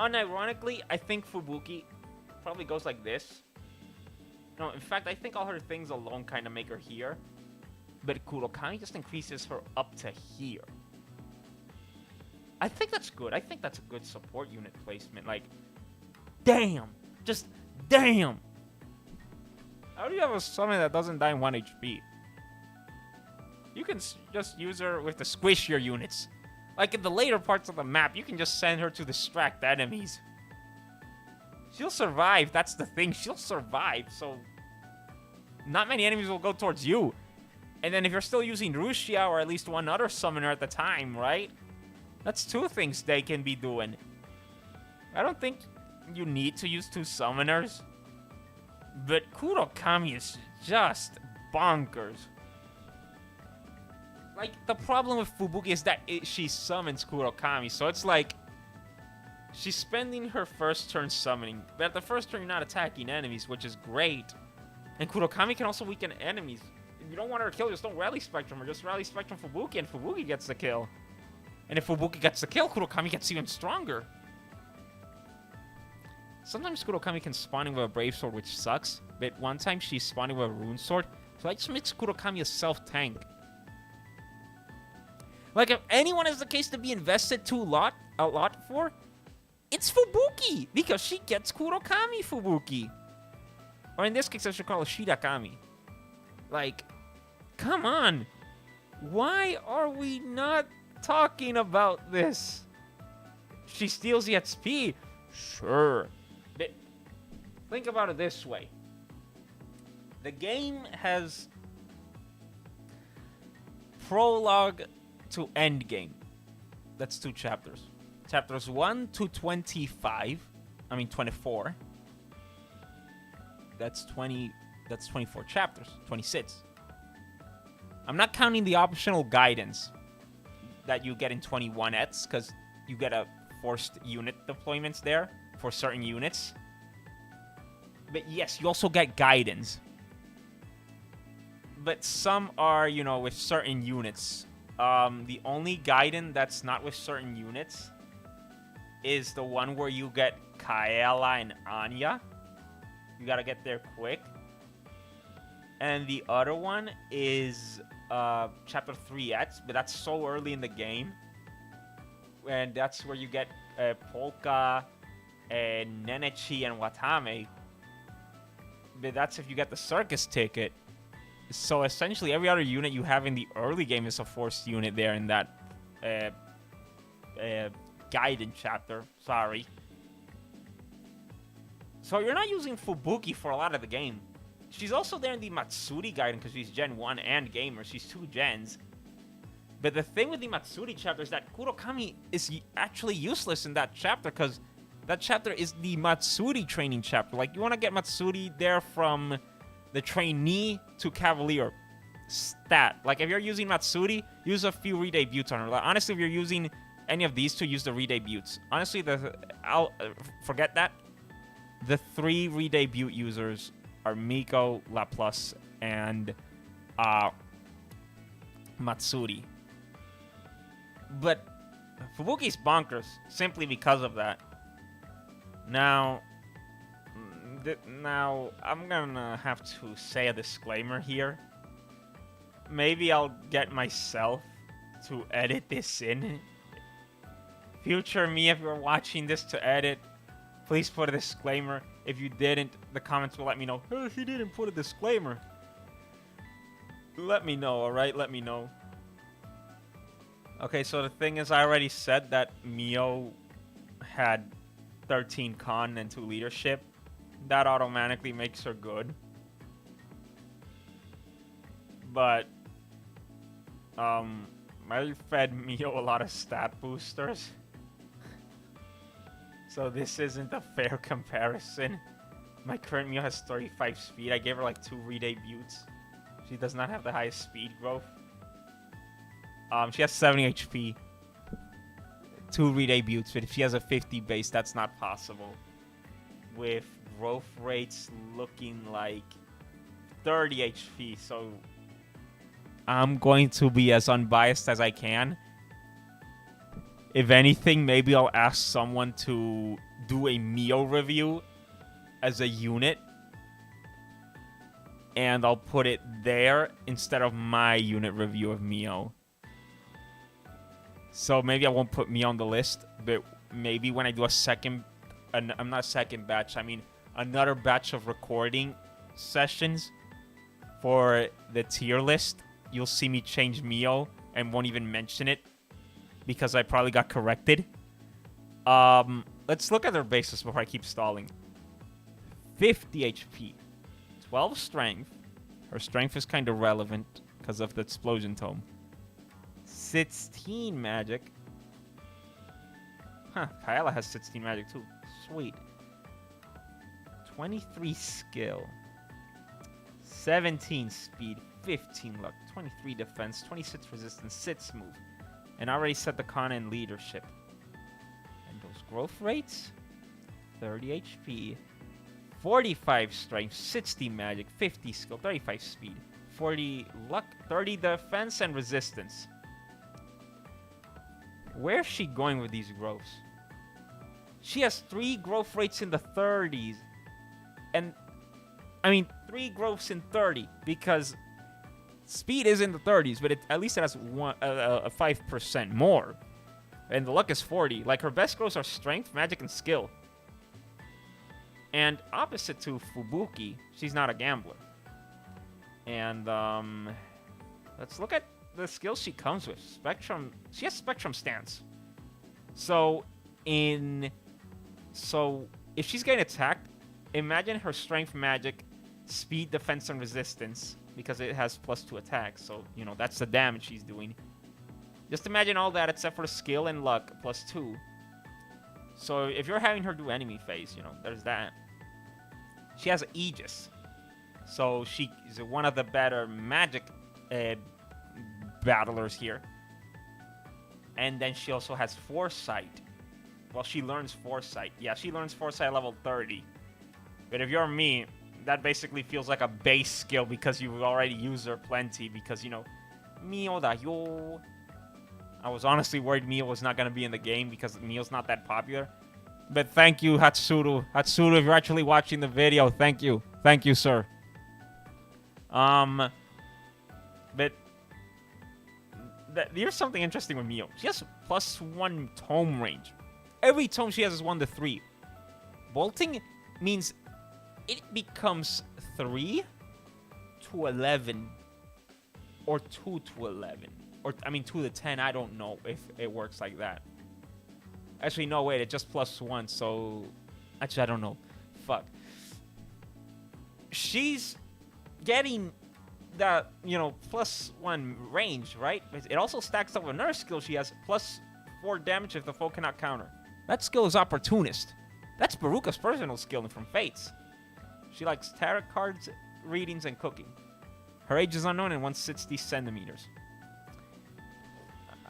unironically, I think Fubuki probably goes like this. No, in fact, I think all her things alone kind of make her here. But Kurokami just increases her up to here. I think that's good. I think that's a good support unit placement. Like, damn. Just damn. How do you have a summon that doesn't die in 1 HP? You can just use her with the squishier units. Like in the later parts of the map, you can just send her to distract enemies. She'll survive. That's the thing. She'll survive. So, not many enemies will go towards you. And then if you're still using Rushia or at least one other summoner at the time, right? That's 2 things they can be doing. I don't think you need to use 2 summoners. But Kurokami is just bonkers. Like, the problem with Fubuki is that she summons Kurokami. So it's like, she's spending her first turn summoning. But at the first turn, you're not attacking enemies, which is great. And Kurokami can also weaken enemies. If you don't want her to kill, just don't Rally Spectrum, or just Rally Spectrum Fubuki, and Fubuki gets the kill. And if Fubuki gets the kill, Kurokami gets even stronger. Sometimes Kurokami can spawn in with a Brave Sword, which sucks. But one time she's spawning with a Rune Sword. So that just makes Kurokami a self-tank. Like, if anyone is the case to be invested a lot for, it's Fubuki! Because she gets Kurokami Fubuki. Or in this case, I should call it Shirakami. Like, come on. Why are we not talking about this? She steals the XP. Sure. But think about it this way. The game has prologue to end game. That's 2 chapters. Chapters 1 to 25. I mean 24. That's 24 chapters. 26. I'm not counting the optional guidance that you get in 21ets, because you get a forced unit deployments there for certain units. But yes, you also get guidance. But some are, you know, with certain units. The only guidance that's not with certain units is the one where you get Kaela and Anya. You gotta get there quick. And the other one is Chapter 3X, but that's so early in the game. And that's where you get Polka, and Nenechi, and Watame. But that's if you get the circus ticket. So essentially, every other unit you have in the early game is a forced unit there in that guidance chapter. Sorry. So you're not using Fubuki for a lot of the game. She's also there in the Matsuri guidance because she's Gen 1 and Gamer. She's 2 gens. But the thing with the Matsuri chapter is that Kurokami is actually useless in that chapter because that chapter is the Matsuri training chapter. Like, you want to get Matsuri there from the trainee to Cavalier stat. Like, if you're using Matsuri, use a few redebuts on her. Like, honestly, if you're using any of these 2, use the redebuts. Honestly, I'll forget that. The 3 redebut users are Miko, Laplace, and Matsuri. But Fubuki's bonkers simply because of that. Now, I'm gonna have to say a disclaimer here. Maybe I'll get myself to edit this in. Future me, if you're watching this to edit, please put a disclaimer. If you didn't, the comments will let me know. Oh, he didn't put a disclaimer. Let me know, alright? Let me know. Okay, so the thing is, I already said that Mio had 13 con and 2 leadership. That automatically makes her good. But, I fed Mio a lot of stat boosters. So this isn't a fair comparison. My current Mio has 35 speed. I gave her like 2 redebuts. She does not have the highest speed growth. She has 70 HP. 2 redebuts, but if she has a 50 base, that's not possible. With growth rates looking like 30 HP, so I'm going to be as unbiased as I can. If anything, maybe I'll ask someone to do a Mio review as a unit. And I'll put it there instead of my unit review of Mio. So maybe I won't put Mio on the list, but maybe when I do a second... I'm not a second batch, I mean another batch of recording sessions for the tier list, you'll see me change Mio and won't even mention it because I probably got corrected. Let's look at her bases before I keep stalling. 50 HP, 12 strength. Her strength is kind of relevant because of the explosion tome. 16 magic. Huh, Kyla has 16 magic too. Sweet. 23 skill. 17 speed, 15 luck, 23 defense, 26 resistance, 6 move. And I already set the con and leadership. And those growth rates? 30 HP, 45 strength, 60 magic, 50 skill, 35 speed, 40 luck, 30 defense, and resistance. Where's she going with these growths? She has 3 growth rates in the 30s. And, I mean, 3 growths in 30, because speed is in the 30s, but at least it has 5% more. And the luck is 40. Like, her best growths are strength, magic, and skill. And opposite to Fubuki, she's not a gambler. And, let's look at the skills she comes with. Spectrum, she has Spectrum Stance. So, if she's getting attacked, imagine her strength, magic, speed, defense, and resistance, because it has +2 attack. So, you know, that's the damage she's doing. Just imagine all that except for skill and luck, +2. So if you're having her do enemy phase, you know, there's that. She has Aegis. So she is one of the better magic battlers here. And then she also has Foresight. Well, she learns Foresight. Yeah, she learns Foresight level 30. But if you're me, that basically feels like a base skill because you've already used her plenty. Because, you know, Mio da yo. I was honestly worried Mio was not going to be in the game because Mio's not that popular. But thank you, Hatsuru. Hatsuru, if you're actually watching the video, thank you. Thank you, sir. But here's something interesting with Mio. She has +1 tome range. Every tome she has is 1 to 3. Bolting means it becomes 3 to 11 or 2 to 11. Or, I mean, 2 to 10. I don't know if it works like that. Actually, no, wait. It's just +1. So, actually, I don't know. Fuck. She's getting that, you know, +1 range, right? It also stacks up with another skill she has. +4 damage if the foe cannot counter. That skill is Opportunist. That's Baruka's personal skill from Fates. She likes tarot cards, readings, and cooking. Her age is unknown and 160 centimeters.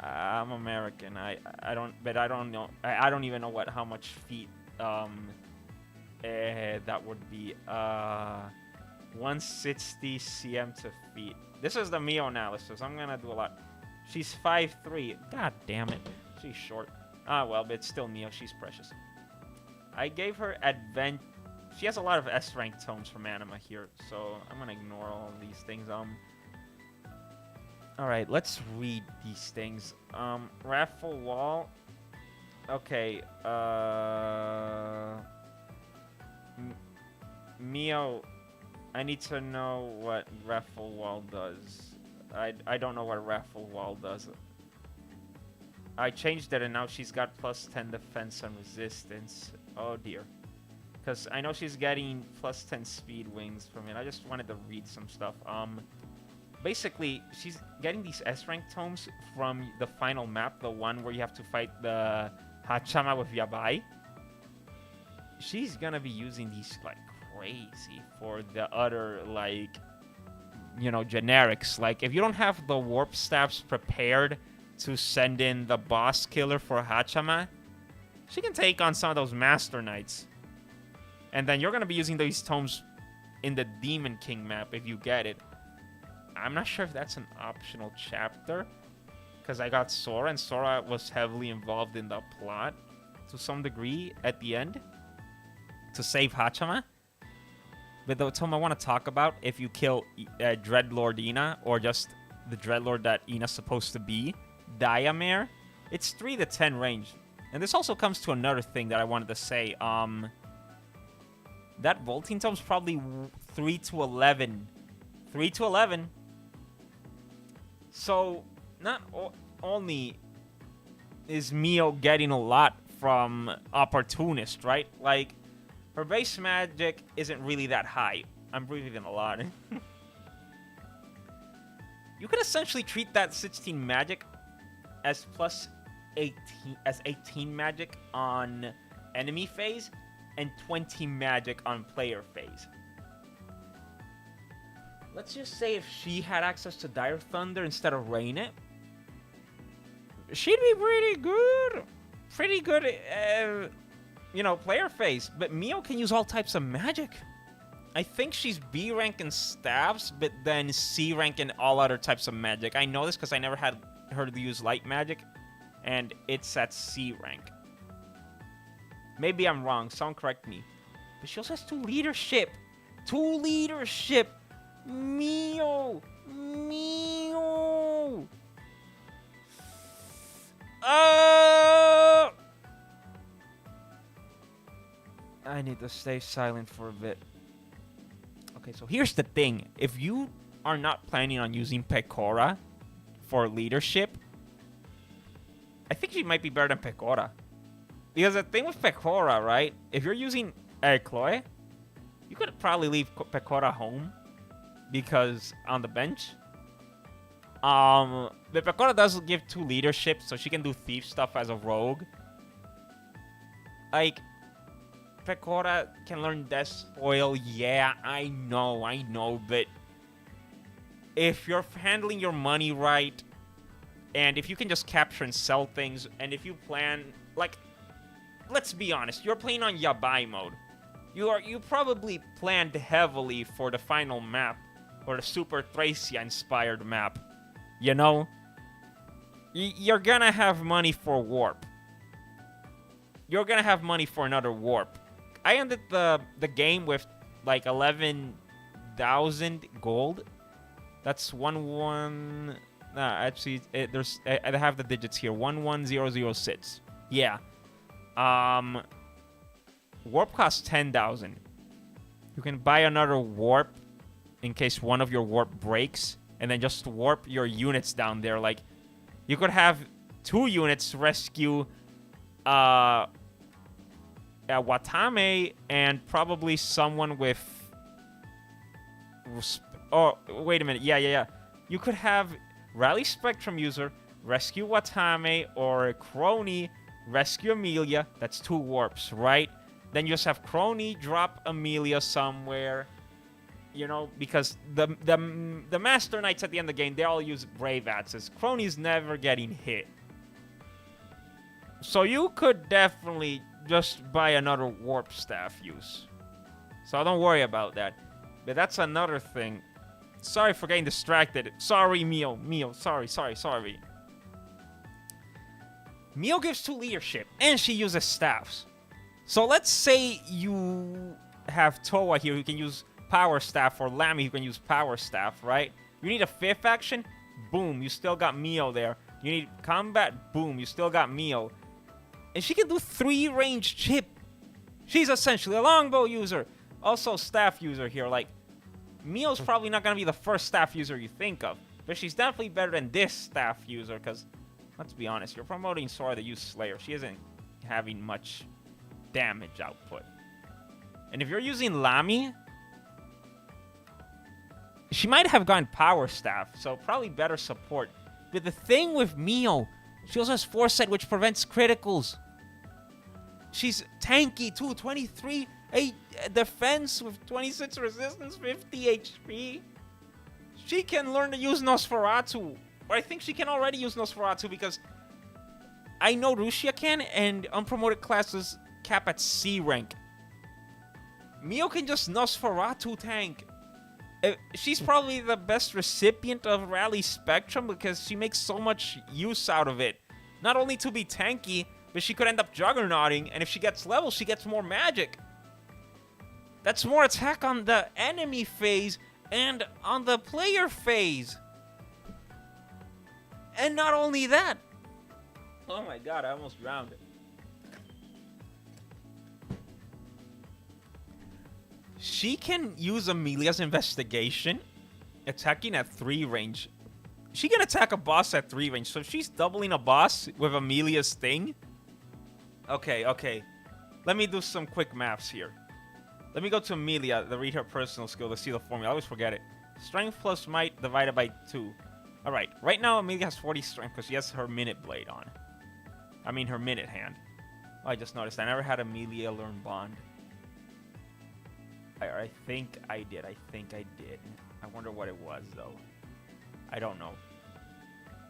I'm American. I don't know. I don't even know how much feet that would be. 160 cm to feet. This is the Mio analysis. I'm gonna do a lot. She's 5'3". God damn it. She's short. Ah, well, but it's still Mio. She's precious. I gave her She has a lot of S-rank tomes from anima here, so I'm gonna ignore all of these things. Alright, let's read these things. Raffle Wall. Okay, Mio, I need to know what Raffle Wall does. I don't know what Raffle Wall does. I changed it and now she's got +10 defense and resistance. Oh dear. Because I know she's getting +10 speed wings from it. I just wanted to read some stuff. Basically, she's getting these S-rank tomes from the final map, the one where you have to fight the Hachama with Yabai. She's gonna be using these like crazy for the other, like, you know, generics. Like, if you don't have the warp staffs prepared to send in the boss killer for Hachama, she can take on some of those Master Knights. And then you're gonna be using these tomes in the Demon King map if you get it. I'm not sure if that's an optional chapter, because I got Sora, and Sora was heavily involved in the plot. to some degree at the end to save Hachama. But the Tome I want to talk about, if you kill Dreadlord Ina, or just the Dreadlord that Ina's supposed to be, Diamare, it's 3 to 10 range. And this also comes to another thing that I wanted to say. That Voltine Tome's probably 3 to 11. 3 to 11. So, not only is Mio getting a lot from Opportunist, right? Like, her base magic isn't really that high. I'm breathing a lot. You could essentially treat that 16 magic as plus 18 as 18 magic on enemy phase and 20 magic on player phase. Let's just say if she had access to Dire Thunder instead of Rain It, she'd be pretty good. Pretty good, you know, player phase. But Mio can use all types of magic. I think she's B rank in staffs, but then C rank in all other types of magic. I know this because I never had her to use light magic, and it's at C rank. Maybe I'm wrong, someone correct me. But she also has 2 leadership. 2 leadership! Mio! Mio! I need to stay silent for a bit. Okay, so here's the thing. If you are not planning on using Pecora for leadership, I think she might be better than Pecora. Because the thing with Pecora, right? If you're using Chloe, you could probably leave Pecora home because on the bench. But Pecora does give 2 leadership, so she can do thief stuff as a rogue. Like, Pecora can learn Death Spoil. Yeah, I know, but if you're handling your money right, and if you can just capture and sell things, and if you plan, like, let's be honest, you're playing on Yabai mode. You probably planned heavily for the final map, or the Super Thracia inspired map. You know? You're gonna have money for warp. You're gonna have money for another warp. I ended the game with like 11,000 gold. That's 1. Nah, actually, I have the digits here. 11006. Yeah. Warp costs 10,000. You can buy another warp in case one of your warp breaks, and then just warp your units down there. Like, you could have 2 units rescue Watame and probably someone with... Oh, wait a minute. Yeah. You could have Rally Spectrum user rescue Watame, or Crony rescue Amelia. That's 2 warps, right? Then you just have Crony drop Amelia somewhere. You know, because the Master Knights at the end of the game, they all use Brave Axes. Crony's never getting hit. So you could definitely just buy another Warp Staff use. So don't worry about that. But that's another thing. Sorry for getting distracted. Sorry, Mio. Sorry. Mio gives 2 leadership, and she uses staffs. So let's say you have Toa here who can use Power Staff, or Lamy who can use Power Staff, right? You need a 5th action? Boom, you still got Mio there. You need combat? Boom, you still got Mio. And she can do 3 range chip. She's essentially a longbow user. Also staff user here. Like, Mio's probably not going to be the first staff user you think of. But she's definitely better than this staff user, because, let's be honest, you're promoting Sora the Use Slayer. She isn't having much damage output. And if you're using Lamy, she might have gone Power Staff, so probably better support. But the thing with Mio, she also has Foresight, which prevents criticals. She's tanky too, 23 defense with 26 resistance, 50 HP. She can learn to use Nosferatu. Or I think she can already use Nosferatu, because I know Rushia can, and unpromoted classes cap at C rank. Mio can just Nosferatu tank. She's probably the best recipient of Rally Spectrum, because she makes so much use out of it. Not only to be tanky, But she could end up juggernauting, and if she gets level, she gets more magic. That's more attack on the enemy phase and on the player phase. And not only that. Oh my god, I almost drowned it. She can use Amelia's investigation, attacking at 3 range. She can attack a boss at 3 range. So if she's doubling a boss with Amelia's thing... Okay. Let me do some quick maths here. Let me go to Amelia to read her personal skill to see the formula. I always forget it. Strength plus might divided by 2. Alright, right now Amelia has 40 strength because she has her minute blade on. I mean her minute hand. Oh, I just noticed I never had Amelia learn bond. I think I did. I wonder what it was though. I don't know.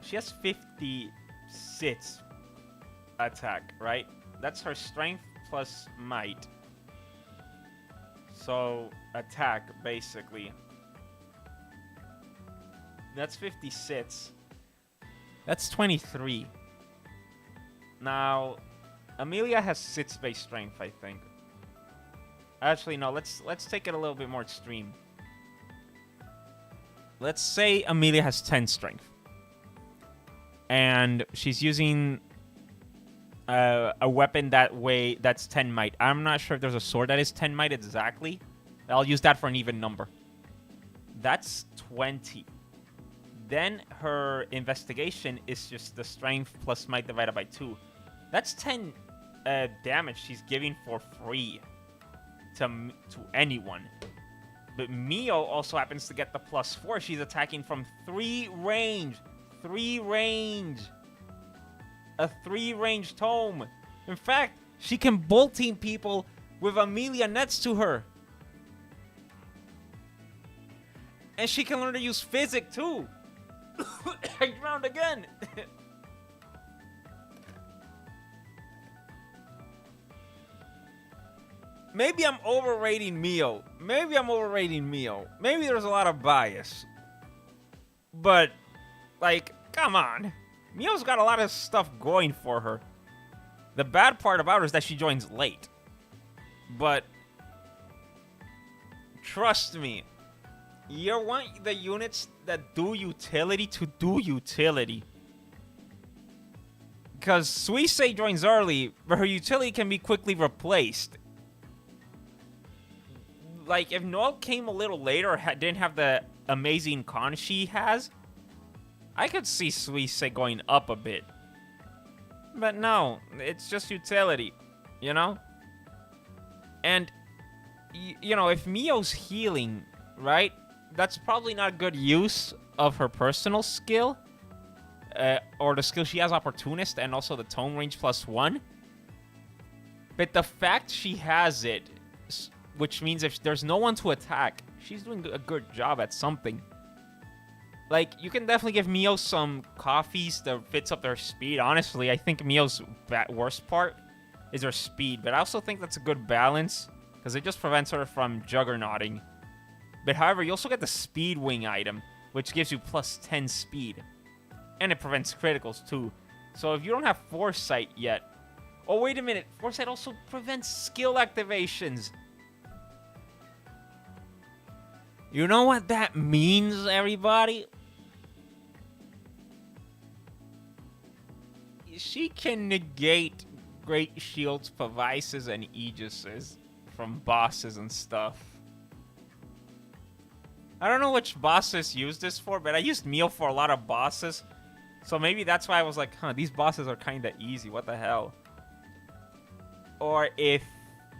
She has 56 attack, right? That's her strength plus might. So, attack, basically. That's 56. That's 23. Now, Amelia has 6 base strength, I think. Actually, no, let's take it a little bit more extreme. Let's say Amelia has 10 strength. And she's using a weapon that's 10 might. I'm not sure if there's a sword that is 10 might exactly. I'll use that for an even number. That's 20. Then her investigation is just the strength plus might divided by 2. That's 10 damage she's giving for free to anyone. But Mio also happens to get the +4. She's attacking from 3 range. 3 range. A 3-range tome. In fact, she can bolt team people with Amelia next to her. And she can learn to use physic too. I drowned again. Maybe I'm overrating Mio. Maybe there's a lot of bias. But, like, come on. Mio's got a lot of stuff going for her. The bad part about her is that she joins late. But, trust me, you want the units that do utility to do utility. Because Suisei joins early, but her utility can be quickly replaced. Like, if Noelle came a little later or didn't have the amazing con she has, I could see Suisei going up a bit. But no, it's just utility, you know? And, you know, if Mio's healing, right, that's probably not good use of her personal skill. Or the skill she has, Opportunist, and also the tone range +1. But the fact she has it, which means if there's no one to attack, she's doing a good job at something. Like, you can definitely give Mio some coffees that fits up their speed. Honestly, I think Mio's worst part is her speed. But I also think that's a good balance, because it just prevents her from juggernauting. But however, you also get the Speed Wing item, which gives you +10 speed. And it prevents criticals too. So if you don't have Foresight yet... Oh, wait a minute. Foresight also prevents skill activations. You know what that means, everybody? She can negate Great Shields, Pavises, and Aegises from bosses and stuff. I don't know which bosses use this for, but I used Mio for a lot of bosses. So maybe that's why I was like, huh, these bosses are kind of easy. What the hell? Or if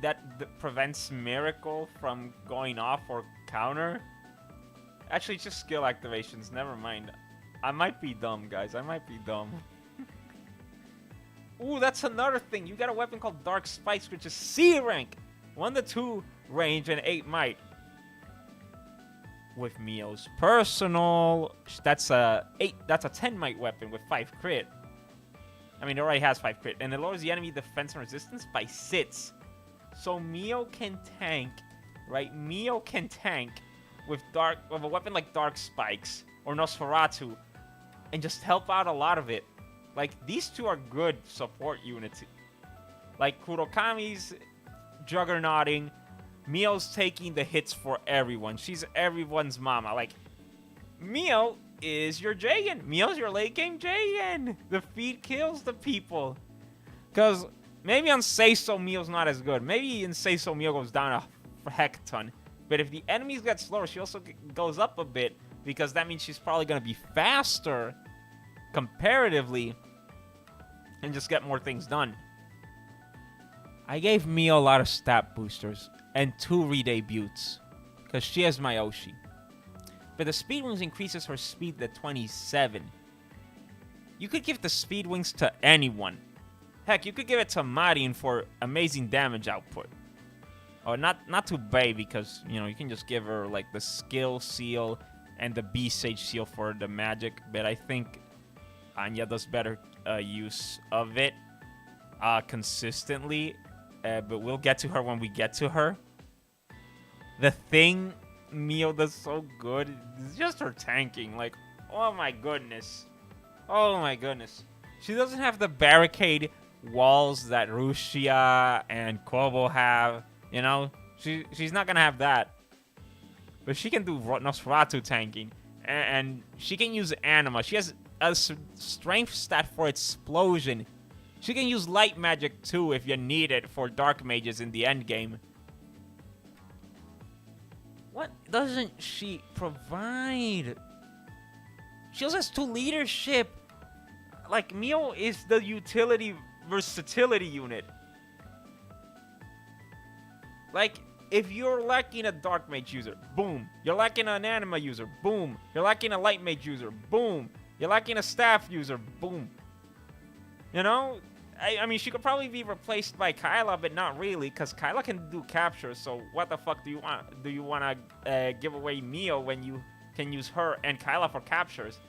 that prevents Miracle from going off or counter. Actually, it's just skill activations. Never mind. I might be dumb, guys. I might be dumb. Ooh, that's another thing. You got a weapon called Dark Spikes, which is C rank. 1 to 2 range and 8 might. With Mio's personal, that's a 10 might weapon with 5 crit. I mean, it already has 5 crit, and it lowers the enemy defense and resistance by 6. So Mio can tank, right? Mio can tank with a weapon like Dark Spikes or Nosferatu, and just help out a lot of it. Like, these two are good support units Like, Kurokami's juggernauting. Mio's taking the hits for everyone. She's everyone's mama. Like, Mio is your Jagen. Mio's your late game Jagen. The feed kills the people. Because maybe on Seiso, Mio's not as good. Maybe in Seiso, Mio goes down a heck ton. But if the enemies get slower, she also goes up a bit. Because that means she's probably going to be faster comparatively. And just get more things done. I gave Mio a lot of stat boosters. And 2 redebuts. Because she has my Oshi. But the speed wings increases her speed to 27. You could give the speed wings to anyone. Heck, you could give it to Marin for amazing damage output. Oh, not to Bei because, you know, you can just give her, like, the skill seal and the B-Sage seal for the magic. But I think Anya does better use of it consistently. But we'll get to her when we get to her. The thing Mio does so good is just her tanking. Like, oh my goodness. Oh my goodness. She doesn't have the barricade walls that Rushia and Kobo have. You know, she's not gonna have that. But she can do Nosferatu tanking. And she can use Anima. She has a strength stat for Explosion. She can use light magic too if you need it for dark mages in the end game. What doesn't she provide? She also has 2 leadership. Like, Mio is the utility versatility unit. Like, if you're lacking a dark mage user, boom. You're lacking an anima user, boom. You're lacking a light mage user, boom. You're lacking a staff user, boom. You know? I mean, she could probably be replaced by Kyla, but not really, because Kyla can do captures, so what the fuck do you want? Do you want to give away Mio when you can use her and Kyla for captures?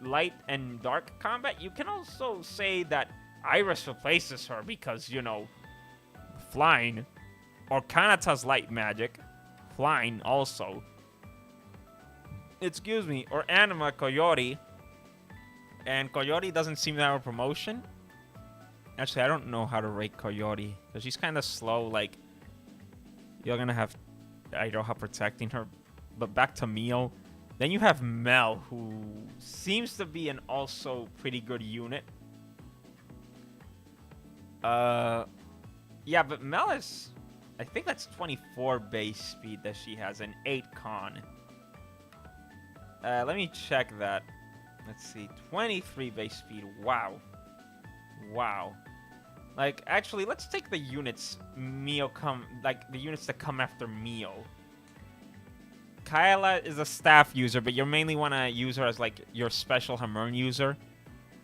Light and dark combat? You can also say that Iris replaces her because, you know, flying. Or Kanata's light magic. Flying also. Excuse me. Or Anima Coyote. And Coyote doesn't seem to have a promotion. Actually, I don't know how to rate Coyote. Because she's kind of slow. Like, you're going to have Iroha protecting her. But back to Mio. Then you have Mel, who seems to be an also pretty good unit. Yeah, but Mel is... I think that's 24 base speed that she has. And 8 con. Let me check that. Let's see, 23 base speed. Wow. Wow. Like, actually, let's take the units the units that come after Mio. Kyla is a staff user, but you mainly want to use her as, like, your special Hamern user.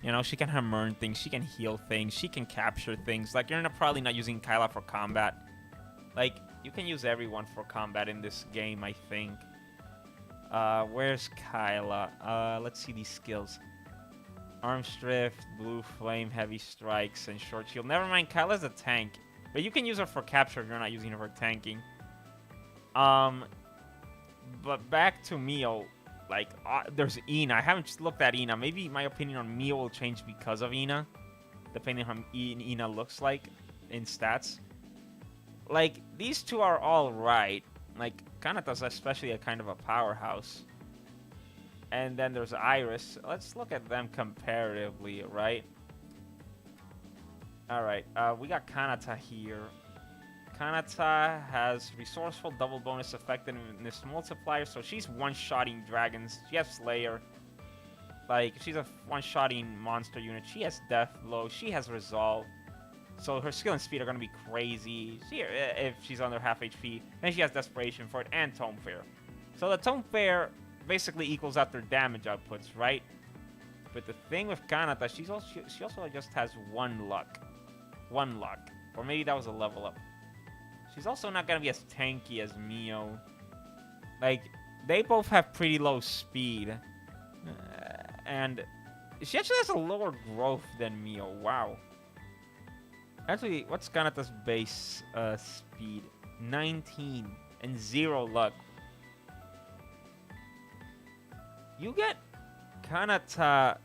You know, she can Hamern things, she can heal things, she can capture things. Like, you're probably not using Kyla for combat. Like, you can use everyone for combat in this game, I think. Where's Kyla? Let's see these skills. Arm Strift, Blue Flame, Heavy Strikes, and Short Shield. Never mind, Kyla's a tank. But you can use her for capture if you're not using her for tanking. But back to Mio. Like, there's Ina. I haven't looked at Ina. Maybe my opinion on Mio will change because of Ina. Depending on how Ina looks like in stats. Like, these two are all right. Like, Kanata's especially a kind of a powerhouse. And then there's Iris. Let's look at them comparatively, right? Alright, we got Kanata here. Kanata has resourceful double bonus effectiveness multiplier, so she's one-shotting dragons. She has Slayer. Like, she's a one-shotting monster unit. She has Death Blow. She has Resolve. So her skill and speed are going to be crazy if she's under half HP. And she has Desperation for it and Tome Fair. So the Tome Fair basically equals out their damage outputs, right? But the thing with Kanata, she also just has 1 luck. 1 luck. Or maybe that was a level up. She's also not going to be as tanky as Mio. Like, they both have pretty low speed. And she actually has a lower growth than Mio. Wow. Actually, what's Kanata's base speed? 19 and 0 luck. You get Kanata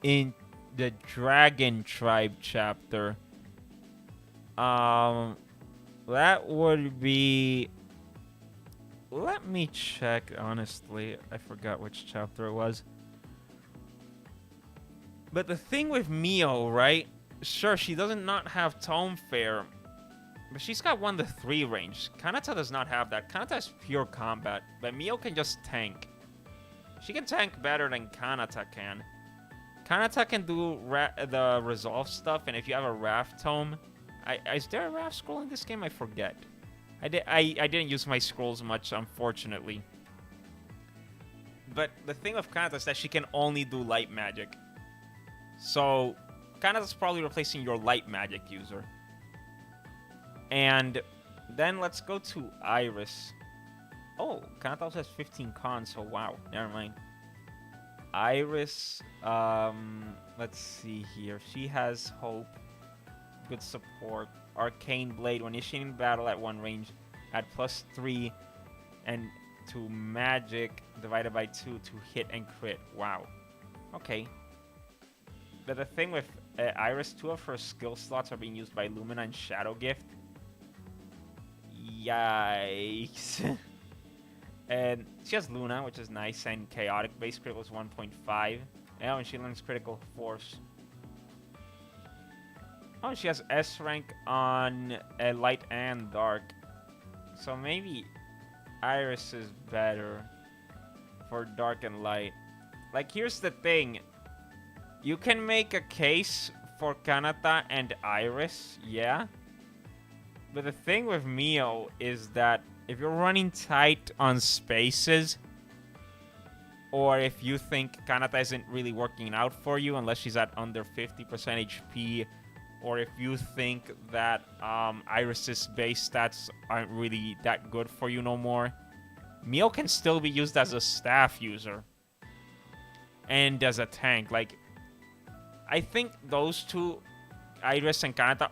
in the Dragon Tribe chapter. That would be... Let me check, honestly. I forgot which chapter it was. But the thing with Mio, right? Sure, she doesn't not have Tome Fair, but she's got 1 to 3 range. Kanata does not have that. Kanata has pure combat, but Mio can just tank. She can tank better than Kanata can. Kanata can do the resolve stuff, and if you have a Wrath Tome... is there a Wrath Scroll in this game? I forget. I didn't use my scrolls much, unfortunately. But the thing with Kanata is that she can only do light magic. So, Kanata's probably replacing your light magic user. And then let's go to Iris. Oh, Kanata also has 15 cons, so wow, never mind. Iris, let's see here. She has Hope, good support. Arcane Blade, when initiating battle at 1 range, add +3 and to magic divided by 2 to hit and crit. Wow. Okay. But the thing with Iris, 2 of her skill slots are being used by Lumina and Shadow Gift. Yikes. And she has Luna, which is nice, and Chaotic base crit was 1.5. Oh, and she learns Critical Force. Oh, she has S rank on light and dark. So maybe Iris is better for dark and light. Like, here's the thing. You can make a case for Kanata and Iris, yeah. But the thing with Mio is that if you're running tight on spaces, or if you think Kanata isn't really working out for you unless she's at under 50% HP, or if you think that Iris's base stats aren't really that good for you no more, Mio can still be used as a staff user and as a tank. Like, I think those two, Iris and Kanata,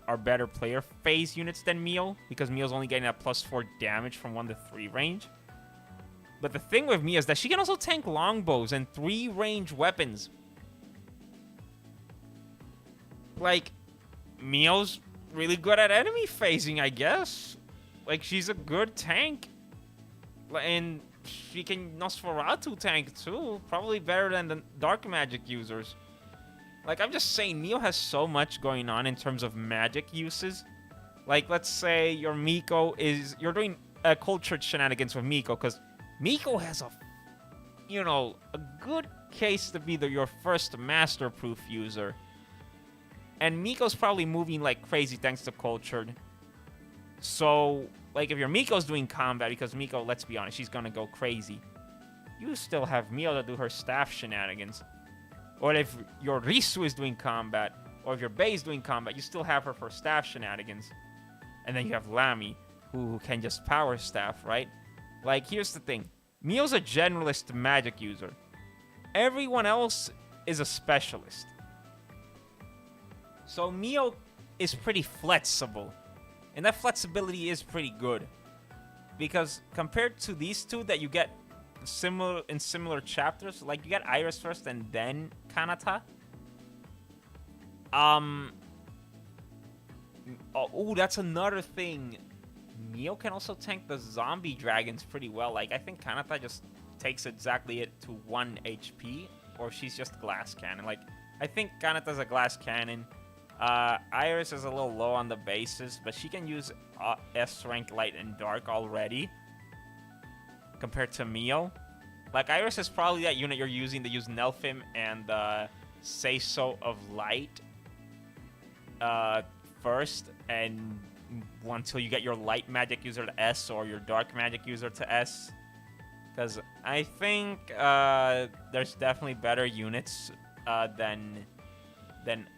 are better player phase units than Mio, because Mio's only getting a +4 damage from 1 to 3 range. But the thing with Mio is that she can also tank longbows and 3 range weapons. Like, Mio's really good at enemy phasing, I guess. Like, she's a good tank. And she can Nosferatu tank too. Probably better than the dark magic users. Like, I'm just saying, Mio has so much going on in terms of magic uses. Like, let's say your Miko is... You're doing cultured shenanigans with Miko, because Miko has a good case to be your first master-proof user. And Miko's probably moving like crazy thanks to cultured. So, like, if your Miko's doing combat, because Miko, let's be honest, she's gonna go crazy, you still have Mio to do her staff shenanigans. Or if your Risu is doing combat, or if your Bei is doing combat, you still have her for staff shenanigans. And then you have Lamy, who can just power staff, right? Like, here's the thing. Mio's a generalist magic user. Everyone else is a specialist. So Mio is pretty flexible. And that flexibility is pretty good. Because compared to these two that you get in similar chapters, like you get Iris first and then Kanata. Oh, that's another thing. Mio can also tank the zombie dragons pretty well. Like, I think Kanata just takes exactly it to 1 HP, or she's just glass cannon. Like, I think Kanata's a glass cannon. Iris is a little low on the bases, but she can use S rank light and dark already compared to Mio. Like, Iris is probably that unit you're using to use Nelphim and Seiso of light first, and until you get your light magic user to S or your dark magic user to S. Because I think there's definitely better units than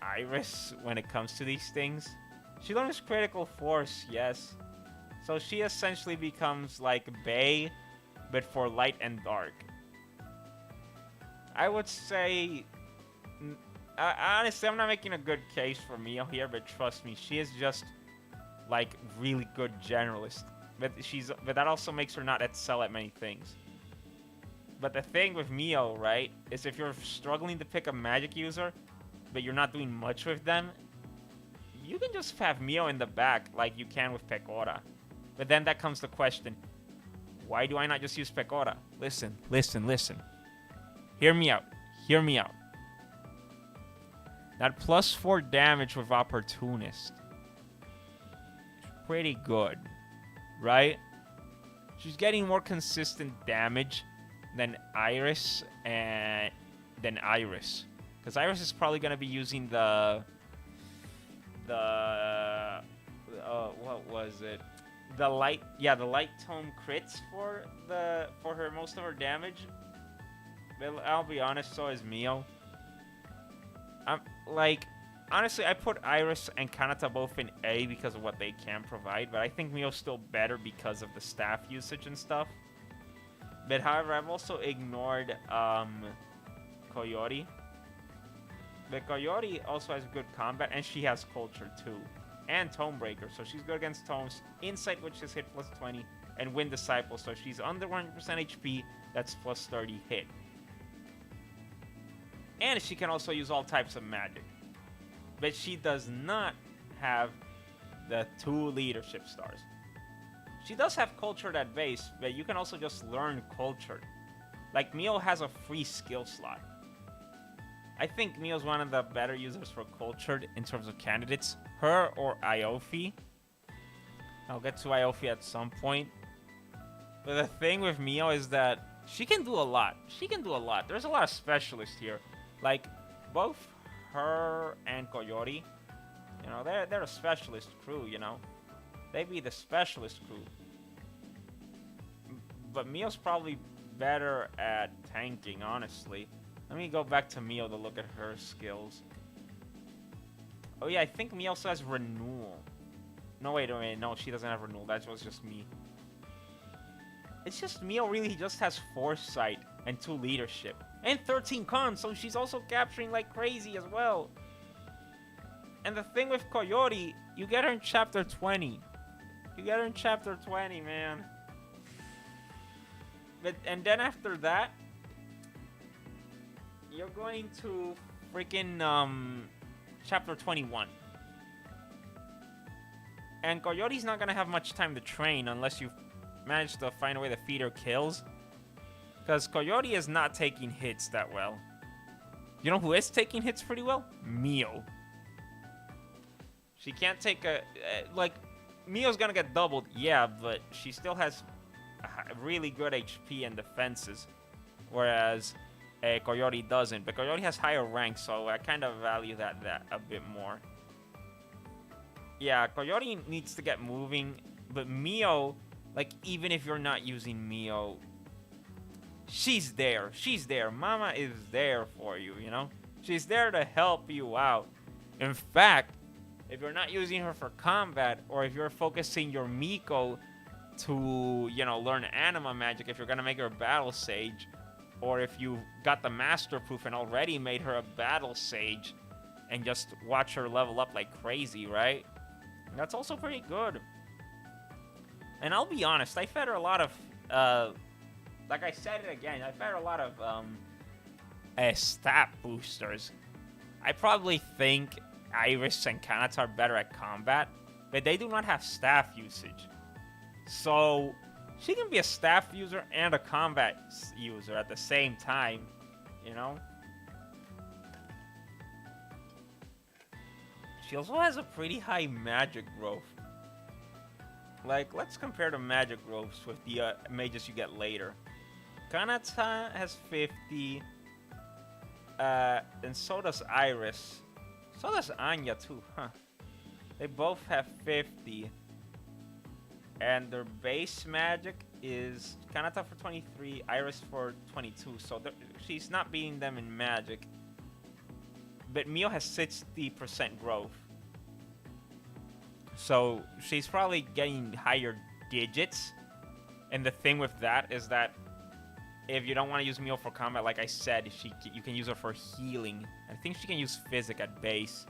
Iris when it comes to these things. She learns Critical Force, yes. So she essentially becomes like Bei, but for light and dark. I would say... honestly, I'm not making a good case for Mio here, but trust me, she is just like really good generalist. But that also makes her not excel at many things. But the thing with Mio, right, is if you're struggling to pick a magic user, but you're not doing much with them, you can just have Mio in the back like you can with Pecora. But then that comes the question, why do I not just use Pecora? Listen, listen, listen. Hear me out. Hear me out. That +4 damage with Opportunist is pretty good, right? She's getting more consistent damage than Iris and because Iris is probably gonna be using the what was it? The light tome crits for her most of her damage. But I'll be honest, so is Mio. Honestly, I put Iris and Kanata both in A because of what they can provide, but I think Mio's still better because of the staff usage and stuff. But however, I've also ignored Coyote. But Coyote also has good combat, and she has culture too. And Tomebreaker, so she's good against Tomes. Insight, which is hit +20, and Wind Disciple, so she's under 100% HP, that's +30 hit. And she can also use all types of magic. But she does not have the 2 leadership stars. She does have Cultured at base, but you can also just learn Cultured. Like, Mio has a free skill slot. I think Mio's one of the better users for Cultured in terms of candidates. Her or Iofi. I'll get to Iofi at some point. But the thing with Mio is that she can do a lot. She can do a lot. There's a lot of specialists here. Like, both her and Coyote, you know, they're a specialist crew, you know. They be the specialist crew. But Mio's probably better at tanking, honestly. Let me go back to Mio to look at her skills. Oh yeah, I think Mio also has Renewal. No, wait, no, she doesn't have Renewal. That was just me. It's just Mio really just has Foresight and 2 leadership. And 13 con, so she's also capturing like crazy as well. And the thing with Coyote, you get her in chapter 20. You get her in chapter 20, man. And then after that, you're going to freaking chapter 21. And Coyote's not gonna have much time to train unless you manage to find a way to feed her kills. Because Coyote is not taking hits that well. You know who is taking hits pretty well? Mio. She can't take like, Mio's gonna get doubled, yeah, but she still has really good HP and defenses. Whereas Coyote doesn't. But Coyote has higher rank, so I kind of value that a bit more. Yeah, Coyote needs to get moving. But Mio, like, even if you're not using Mio, she's there. She's there. Mama is there for you, you know? She's there to help you out. In fact, if you're not using her for combat, or if you're focusing your Miko to, you know, learn anima magic, if you're gonna make her a battle sage, or if you got the master proof and already made her a battle sage and just watch her level up like crazy, right? That's also pretty good. And I'll be honest, I fed her a lot of, like I said it again, I fed her a lot of stat boosters. I probably think Iris and Kanata are better at combat, but they do not have staff usage. So she can be a staff user and a combat user at the same time, you know? She also has a pretty high magic growth. Like, let's compare the magic growths with the mages you get later. Kanata has 50, and so does Iris. So does Anya too, huh? They both have 50. And their base magic is Kanata for 23, Iris for 22. So she's not beating them in magic. But Mio has 60% growth. So she's probably getting higher digits. And the thing with that is that if you don't want to use Mio for combat, like I said, you can use her for healing. I think she can use Physic at base,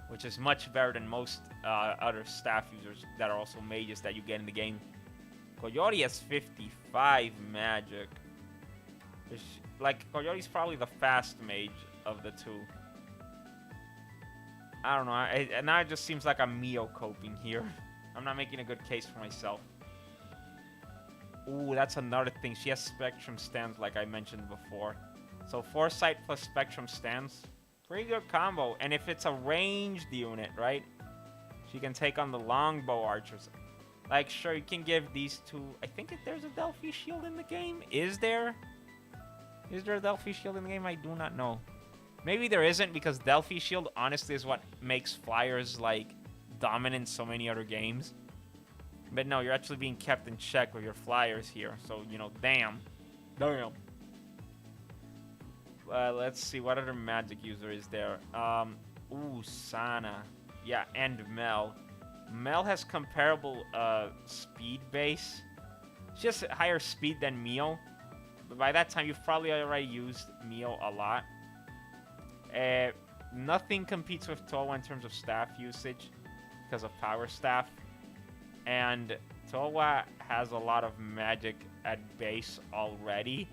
which is much better than most other staff users that are also mages that you get in the game. Coyote has 55 magic. Like, Coyote's probably the fast mage of the two. I don't know. Now it just seems like I'm Mio coping here. I'm not making a good case for myself. Ooh, that's another thing. She has Spectrum Stance like I mentioned before. So Foresight plus Spectrum Stance. Pretty good combo. And if it's a ranged unit, right? She can take on the longbow archers. Like, sure, you can give these two... I think there's a Delphi Shield in the game. Is there? Is there a Delphi Shield in the game? I do not know. Maybe there isn't, because Delphi Shield, honestly, is what makes flyers, like, dominant in so many other games. But no, you're actually being kept in check with your flyers here. So, you know, damn. Damn. Let's see, what other magic user is there? Ooh, Sana. Yeah, and Mel. Mel has comparable speed base. She has higher speed than Mio. But by that time, you've probably already used Mio a lot. Nothing competes with Towa in terms of staff usage because of Power Staff. And Towa has a lot of magic at base already.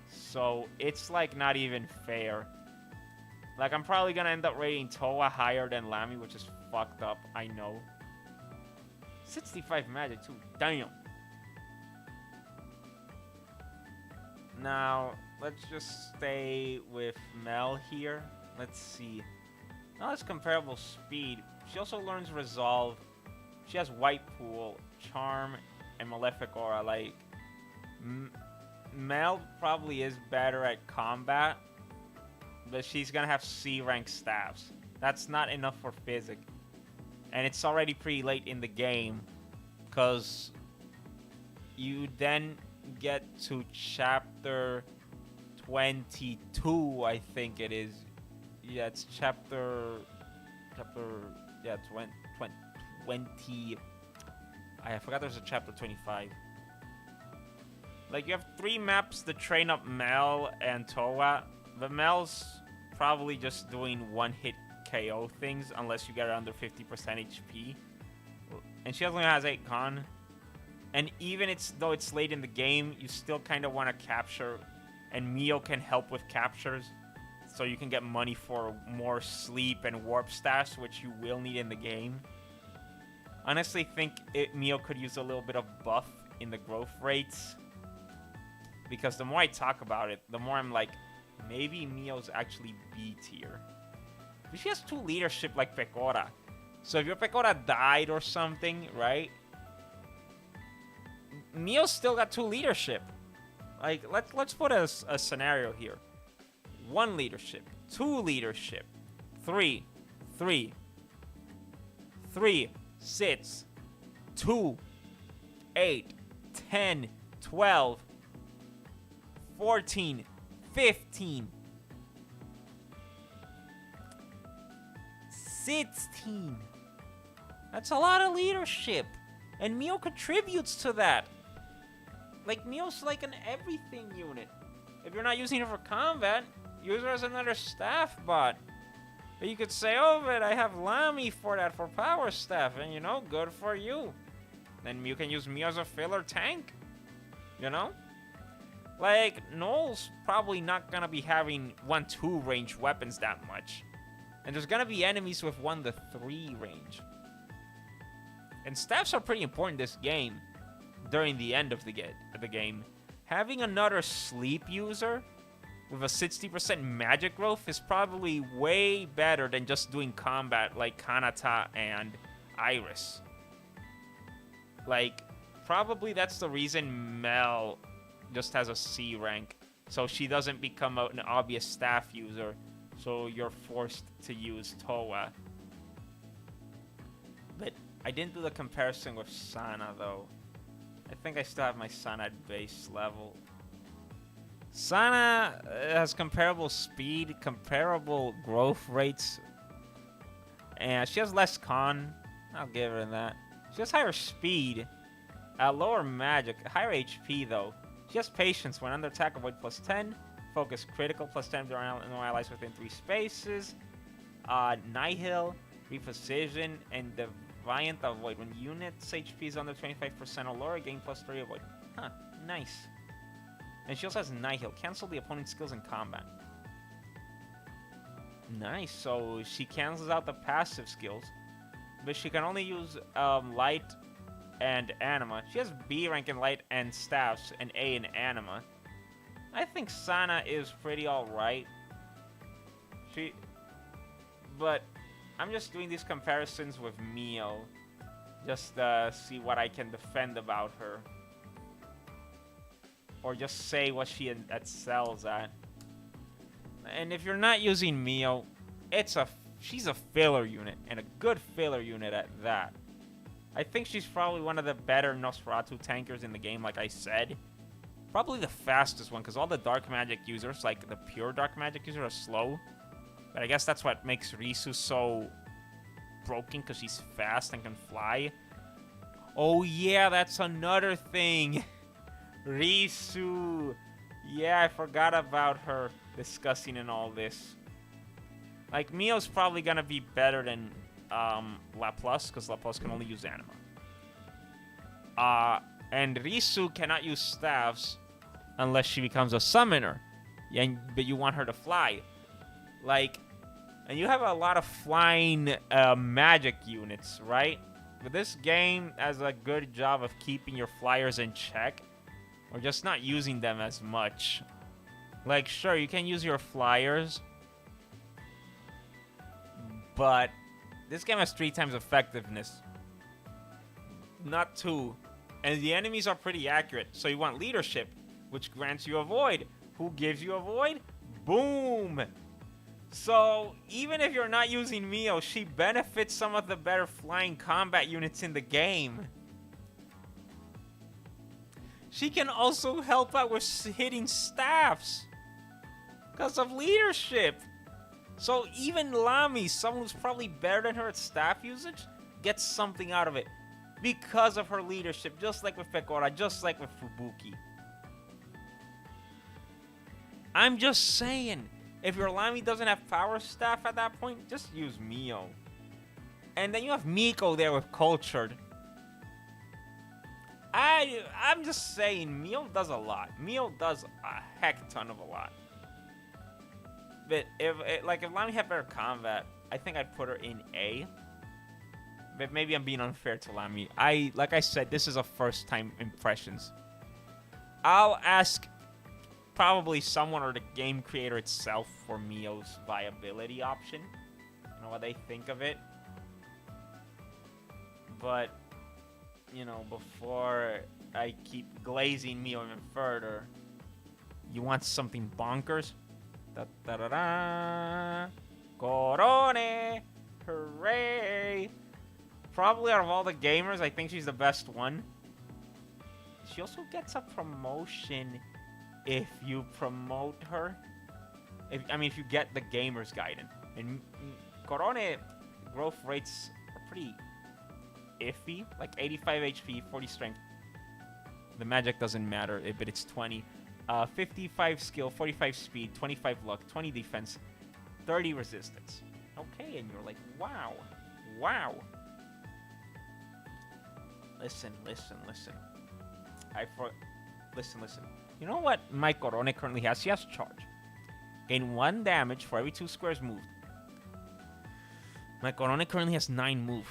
So it's like not even fair. Like, I'm probably gonna end up rating Towa higher than Lamy, which is fucked up, I know. 65 magic too, damn. Now, let's just stay with Mel here. Let's see. Now it's comparable speed. She also learns Resolve. She has White Pool, Charm, and Malefic Aura. Like, Mel probably is better at combat, but she's gonna have C rank staffs. That's not enough for Physic. And it's already pretty late in the game, because you then get to chapter 22, I think it is. Yeah, it's chapter, yeah, 20. I forgot there's a chapter 25. Like, you have 3 maps to train up Mel and Towa. But Mel's probably just doing one-hit KO things, unless you get her under 50% HP. And she only has 8 con. And even though it's late in the game, you still kind of want to capture. And Mio can help with captures. So you can get money for more sleep and warp stats, which you will need in the game. Honestly, think Mio could use a little bit of buff in the growth rates. Because the more I talk about it, the more I'm like, maybe Mio's actually B tier. But she has 2 leadership like Pecora. So if your Pecora died or something, right? Mio's still got 2 leadership. Like, let's put a scenario here. 1 leadership, 2 leadership, 3, 6, 2, 8, 10, 12, 14, 15, 16. That's a lot of leadership. And Mio contributes to that. Like, Mio's like an everything unit. If you're not using her for combat, use her as another staff bot. But you could say, oh, but I have Lamy for that, for power staff. And, you know, good for you. Then you can use Mio as a filler tank. You know? Like, Noel's probably not gonna be having 1-2 range weapons that much. And there's gonna be enemies with 1-3 range. And staffs are pretty important this game. During the end of the game. Having another sleep user with a 60% magic growth is probably way better than just doing combat like Kanata and Iris. Like, probably that's the reason Mel just has a C rank. So she doesn't become an obvious staff user. So you're forced to use Towa. But I didn't do the comparison with Sana, though. I think I still have my Sana at base level. Sana has comparable speed, comparable growth rates. And she has less con. I'll give her that. She has higher speed. Lower magic. Higher HP, though. She has patience when under attack, avoid +10. Focus critical +10 to no allies within 3 spaces. Nihil, Reprecision, and Deviant avoid. When units HP is under 25% or lower, gain +3 avoid. Huh, nice. And she also has Nihil. Cancel the opponent's skills in combat. Nice. So she cancels out the passive skills, but she can only use light and anima. She has B rank in light and staffs and A in anima. I think Sana is pretty alright. But I'm just doing these comparisons with Mio, just to see what I can defend about her, or just say what she excels at. And if you're not using Mio, she's a filler unit, and a good filler unit at that. I think she's probably one of the better Nosferatu tankers in the game, like I said. Probably the fastest one, because all the dark magic users, like the pure dark magic users, are slow. But I guess that's what makes Risu so broken, because she's fast and can fly. Oh yeah, that's another thing. Risu. Yeah, I forgot about her discussing in all this. Like, Mio's probably gonna be better than Laplace, because Laplace can only use anima. And Risu cannot use staffs unless she becomes a summoner. But you want her to fly. Like, and you have a lot of flying magic units, right? But this game has a good job of keeping your flyers in check, or just not using them as much. Like, sure, you can use your flyers, but this game has 3 times effectiveness, not 2. And the enemies are pretty accurate, so you want leadership, which grants you a void. Who gives you a void? Boom! So, even if you're not using Mio, she benefits some of the better flying combat units in the game. She can also help out with hitting staffs because of leadership. So even Lami, someone who's probably better than her at staff usage, gets something out of it because of her leadership, just like with Pekora, just like with Fubuki. I'm just saying, if your Lami doesn't have power staff at that point, just use Mio. And then you have Miko there with Cultured. I'm just saying, Mio does a lot. Mio does a heck ton of a lot. But if Lami had better combat, I think I'd put her in A. But maybe I'm being unfair to Lami. Like I said, this is a first time impressions. I'll ask probably someone or the game creator itself for Mio's viability option. You know what they think of it. But, you know, before I keep glazing Mio even further, you want something bonkers? Da da da da! Corone! Hooray! Probably out of all the gamers, I think she's the best one. She also gets a promotion if you promote her. If you get the gamer's guidance. And Corone growth rates are pretty iffy, like 85 HP, 40 strength. The magic doesn't matter, but it's 20. 55 skill, 45 speed, 25 luck, 20 defense, 30 resistance. Okay, and you're like, wow. Wow. Listen. Listen. You know what my Corone currently has? She has charge. Gain 1 damage for every 2 squares moved. My Corone currently has 9 move.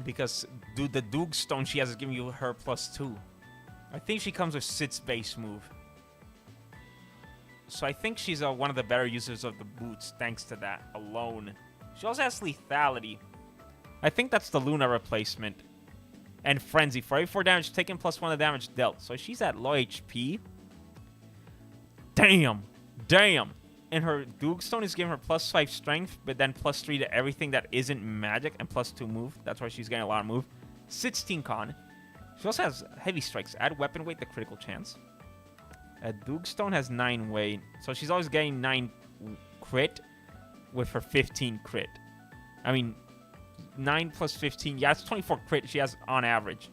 Because the Doog Stone she has is giving you her +2. I think she comes with Sid's base move. So I think she's one of the better users of the boots thanks to that alone. She also has lethality. I think that's the Luna replacement. And Frenzy. For every 4 damage taken +1 of damage dealt. So she's at low HP. Damn. And her Doog Stone is giving her +5 strength, but then +3 to everything that isn't magic and +2 move. That's why she's getting a lot of move. 16 con. She also has heavy strikes. Add weapon weight, the critical chance. Doog Stone has 9 weight, so she's always getting 9 crit with her 15 crit. I mean, 9 plus 15. Yeah, it's 24 crit she has on average.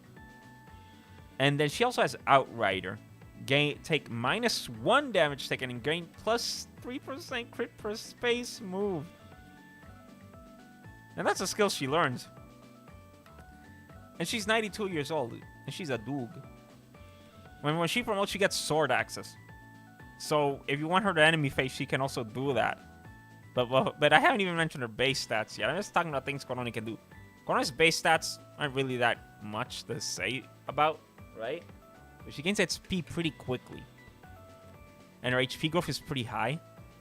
And then she also has Outrider. Take -1 damage taken and gain +3% crit per space move. And that's a skill she learns. And she's 92 years old. And she's a Doog. When she promotes, she gets sword access. So if you want her to enemy face, she can also do that. But I haven't even mentioned her base stats yet. I'm just talking about things Korone can do. Korone's base stats aren't really that much to say about, right? But she gains HP pretty quickly. And her HP growth is pretty high.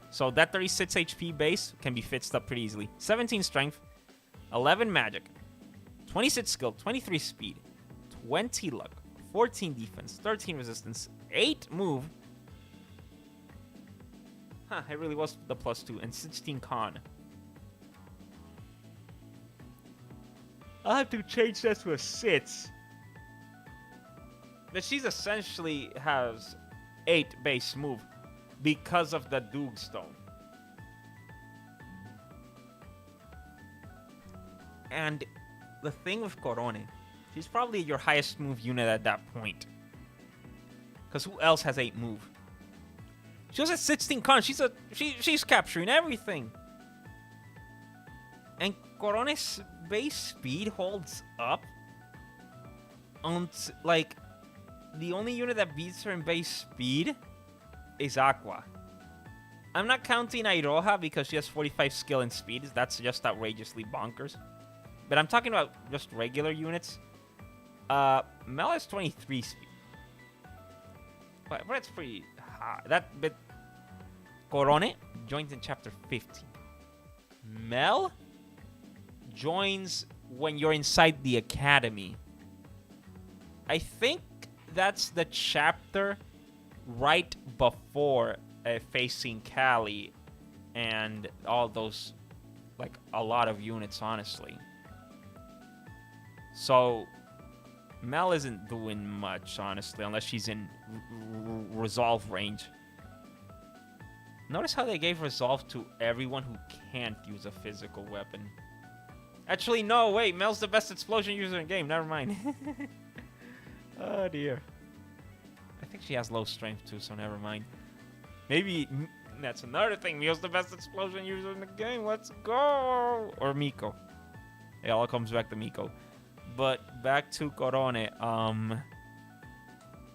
So that 36 HP base can be fixed up pretty easily. 17 strength, 11 magic, 26 skill, 23 speed, 20 luck, 14 defense, 13 resistance, 8 move. Huh, it really was the +2, and 16 con. I'll have to change that to a 6. But she's essentially has 8 base move because of the Doog Stone. And the thing with Korone, she's probably your highest move unit at that point. Because who else has 8 move? She was at 16 con. She's capturing everything. And Korone's base speed holds up. Like, the only unit that beats her in base speed is Aqua. I'm not counting Iroha because she has 45 skill and speed. That's just outrageously bonkers. But I'm talking about just regular units. Mel has 23 speed. But that's pretty high. But Korone joins in chapter 15. Mel joins when you're inside the academy. I think that's the chapter right before facing Callie and all those, like, a lot of units, honestly. So Mel isn't doing much, honestly, unless she's in resolve range. Notice how they gave resolve to everyone who can't use a physical weapon. Actually, no, wait, Mel's the best explosion user in the game. Never mind. Oh, dear. I think she has low strength, too, so never mind. Maybe that's another thing. Mio's the best explosion user in the game. Let's go! Or Miko. It all comes back to Miko. But back to Korone.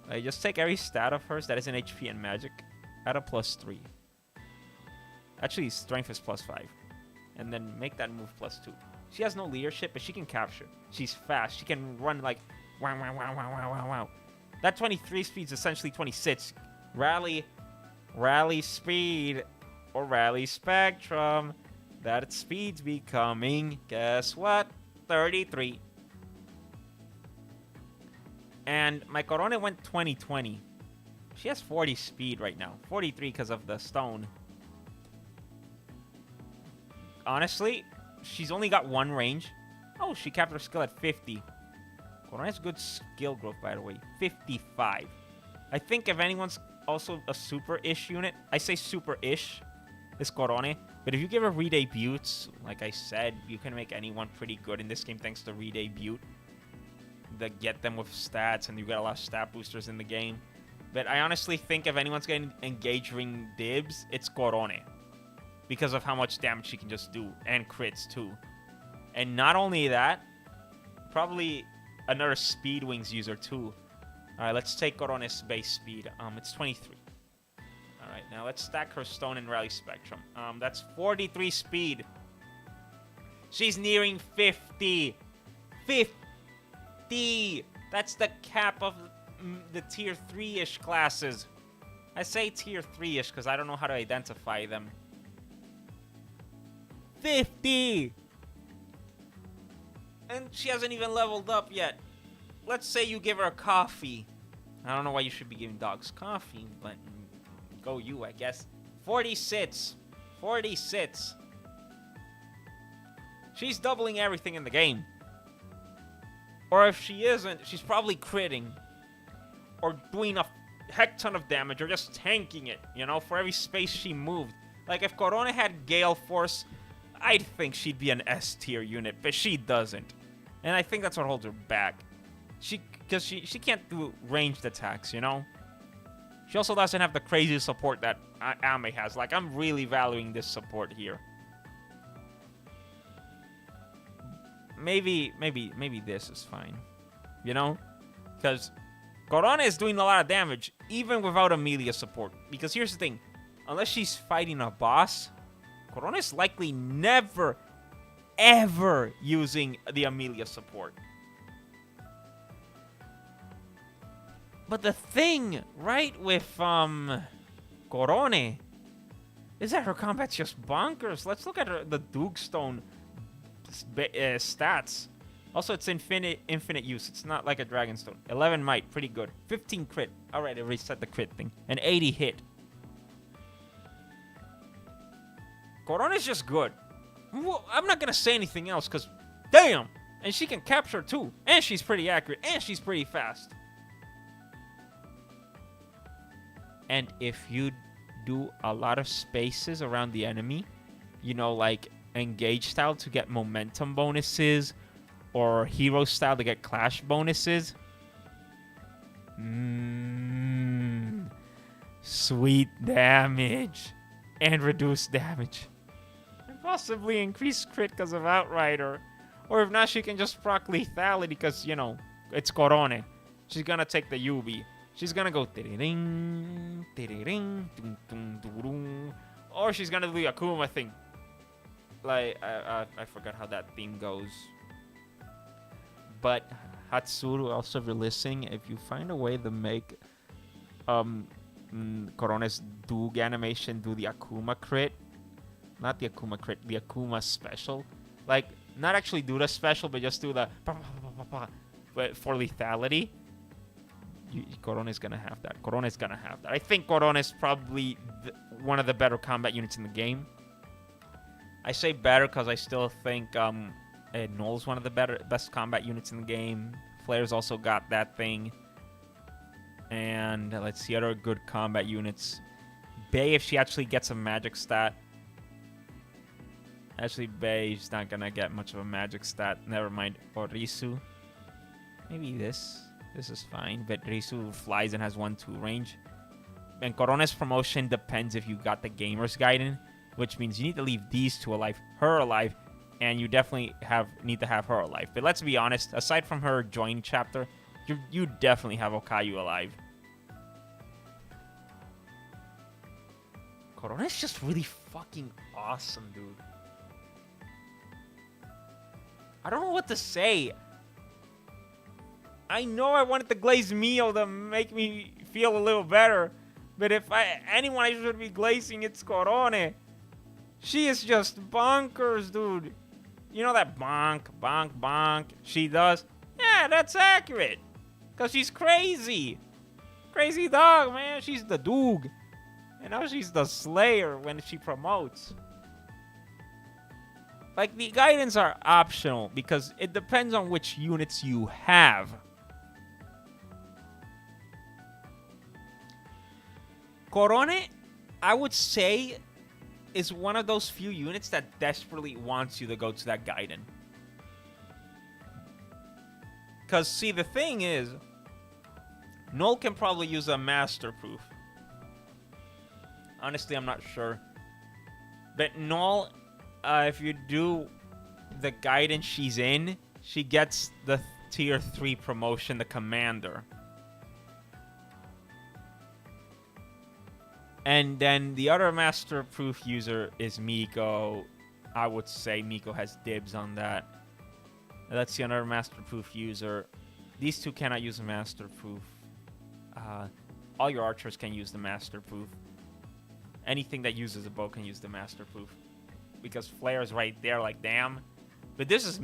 I just take every stat of hers that is in HP and magic. Add a +3. Actually, strength is +5. And then make that move +2. She has no leadership, but she can capture. She's fast. She can run like wow, wow, wow, wow, wow, wow, wow. That 23 speed is essentially 26. Rally speed, or rally spectrum. That speed's becoming, guess what? 33. And my Korone went 20-20. She has 40 speed right now. 43 because of the stone. Honestly, she's only got 1 range. Oh, she capped her skill at 50. Korone has good skill growth, by the way. 55. I think if anyone's also a super-ish unit, I say super-ish, is Korone. But if you give her re-debuts, like I said, you can make anyone pretty good in this game thanks to re-debut. That get them with stats, and you got a lot of stat boosters in the game. But I honestly think if anyone's getting engaging dibs, it's Korone. Because of how much damage she can just do, and crits too. And not only that, probably another Speed Wings user too. Alright, let's take Korone's base speed. It's 23. Alright, now let's stack her Stone and Rally Spectrum. That's 43 speed. She's nearing 50. 50! That's the cap of the tier 3-ish classes. I say tier 3-ish because I don't know how to identify them. 50! And she hasn't even leveled up yet. Let's say you give her a coffee. I don't know why you should be giving dogs coffee, but go you, I guess. 40 sits. 40 sits. She's doubling everything in the game. Or if she isn't, she's probably critting. Or doing a heck ton of damage, or just tanking it, you know, for every space she moved. Like, if Korone had Gale Force, I'd think she'd be an S tier unit, but she doesn't. And I think that's what holds her back. Because she can't do ranged attacks, you know? She also doesn't have the crazy support that Ame has. Like, I'm really valuing this support here. Maybe this is fine. You know? Because Korone is doing a lot of damage, even without Amelia support. Because here's the thing. Unless she's fighting a boss, Corona is likely never, ever using the Amelia support. But the thing, right, with Corone is that her combat's just bonkers. Let's look at the Dugstone stats. Also, it's infinite use. It's not like a Dragonstone. 11 might, pretty good. 15 crit. Alright, I reset the crit thing. An 80 hit. Corona's just good. Well, I'm not gonna say anything else, because damn! And she can capture too. And she's pretty accurate. And she's pretty fast. And if you do a lot of spaces around the enemy, you know, like engage style to get momentum bonuses, or hero style to get clash bonuses. Sweet damage. And reduced damage. And possibly increased crit because of Outrider. Or if not, she can just proc lethality because, you know, it's Corone. She's gonna take the Yubi. She's gonna go tiriring, tiriring, dum, dum, dum, or she's gonna do the Akuma thing. Like, I forgot how that theme goes. But Hatsuru, also if you're listening, if you find a way to make Corone's Doog animation do the Akuma crit, not the Akuma crit, the Akuma special. Like, not actually do the special, but just do the but for lethality. Corona's gonna have that. Corona's gonna have that. I think Corona's probably one of the better combat units in the game. I say better because I still think Null's one of the best combat units in the game. Flair's also got that thing. And let's see other good combat units. Bay, if she actually gets a magic stat. Actually, Bay is not gonna get much of a magic stat. Never mind. Or Risu. Maybe this. This is fine, but Risu flies and has 1-2 range. And Corona's promotion depends if you got the Gamer's Guidance, which means you need to leave these two alive, her alive, and you definitely need to have her alive. But let's be honest, aside from her join chapter, you definitely have Okayu alive. Corona's just really fucking awesome, dude. I don't know what to say. I know I wanted the Glaze Mio to make me feel a little better, but if anyone I should be glazing, it's Corone. She is just bonkers, dude. You know that bonk, bonk, bonk she does? Yeah, that's accurate. Because she's crazy. Crazy dog, man. She's the Doog. And now she's the Slayer when she promotes. Like, the guidance are optional because it depends on which units you have. Corone, I would say, is one of those few units that desperately wants you to go to that Gaiden. Because, see, the thing is, Null can probably use a Master Proof. Honestly, I'm not sure. But Null, if you do the Gaiden she's in, she gets the Tier 3 promotion, the Commander. And then the other Master Proof user is Miko. I would say Miko has dibs on that. Let's see another Master Proof user. These two cannot use a Master Proof. All your archers can use the Master Proof. Anything that uses a bow can use the Master Proof. Because Flair's right there, like, damn. But this is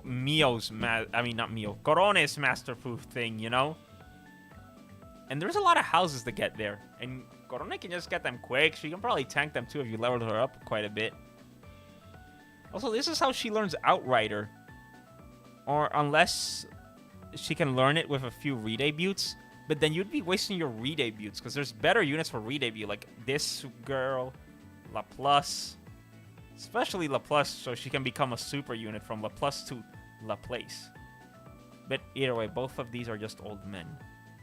Mio's, not Mio, Corone's Master Proof thing, you know? And there's a lot of houses to get there. And Corone can just get them quick. She can probably tank them too if you leveled her up quite a bit. Also, this is how she learns Outrider. Or unless she can learn it with a few redebuts. But then you'd be wasting your redebuts. Because there's better units for redebut. Like this girl, Laplace. Especially Laplace, so she can become a super unit from Laplace to Laplace. But either way, both of these are just old men.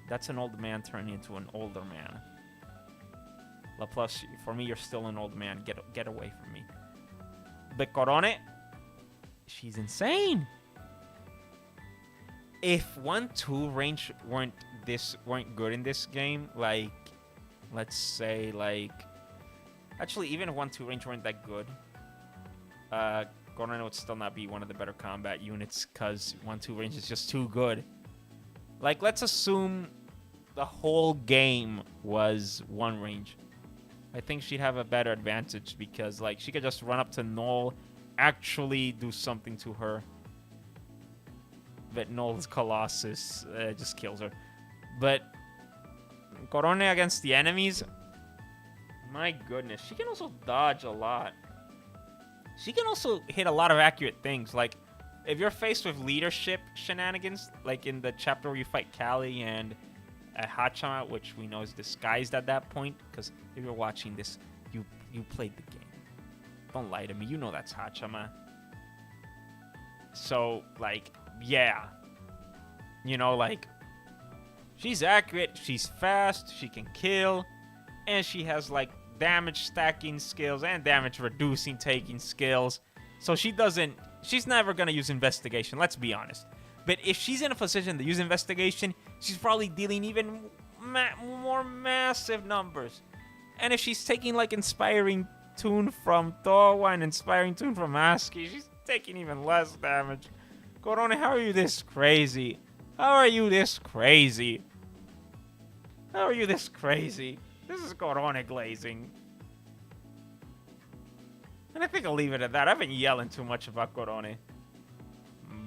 That's an old man turning into an older man. Laplace, for me, you're still an old man. Get away from me. But Corone, she's insane. If 1-2 range weren't good in this game, like, let's say, like, actually, even if 1-2 range weren't that good, Korone would still not be one of the better combat units because 1-2 range is just too good. Like, let's assume the whole game was 1 range. I think she'd have a better advantage because, like, she could just run up to Null, actually do something to her. But Null's Colossus just kills her. But Korone against the enemies, my goodness, she can also dodge a lot. She can also hit a lot of accurate things. Like, if you're faced with leadership shenanigans, like in the chapter where you fight Callie and Hachama, which we know is disguised at that point, because if you're watching this, you played the game. Don't lie to me. You know that's Hachama. So, like, yeah. You know, like, she's accurate, she's fast, she can kill, and she has, like, damage stacking skills and damage reducing taking skills. So she's never going to use investigation, let's be honest. But if she's in a position to use investigation, she's probably dealing even more massive numbers. And if she's taking, like, inspiring tune from Towa and inspiring tune from Aski, she's taking even less damage. Korone, how are you this crazy? How are you this crazy? How are you this crazy? This is Korone glazing. And I think I'll leave it at that. I've been yelling too much about Korone.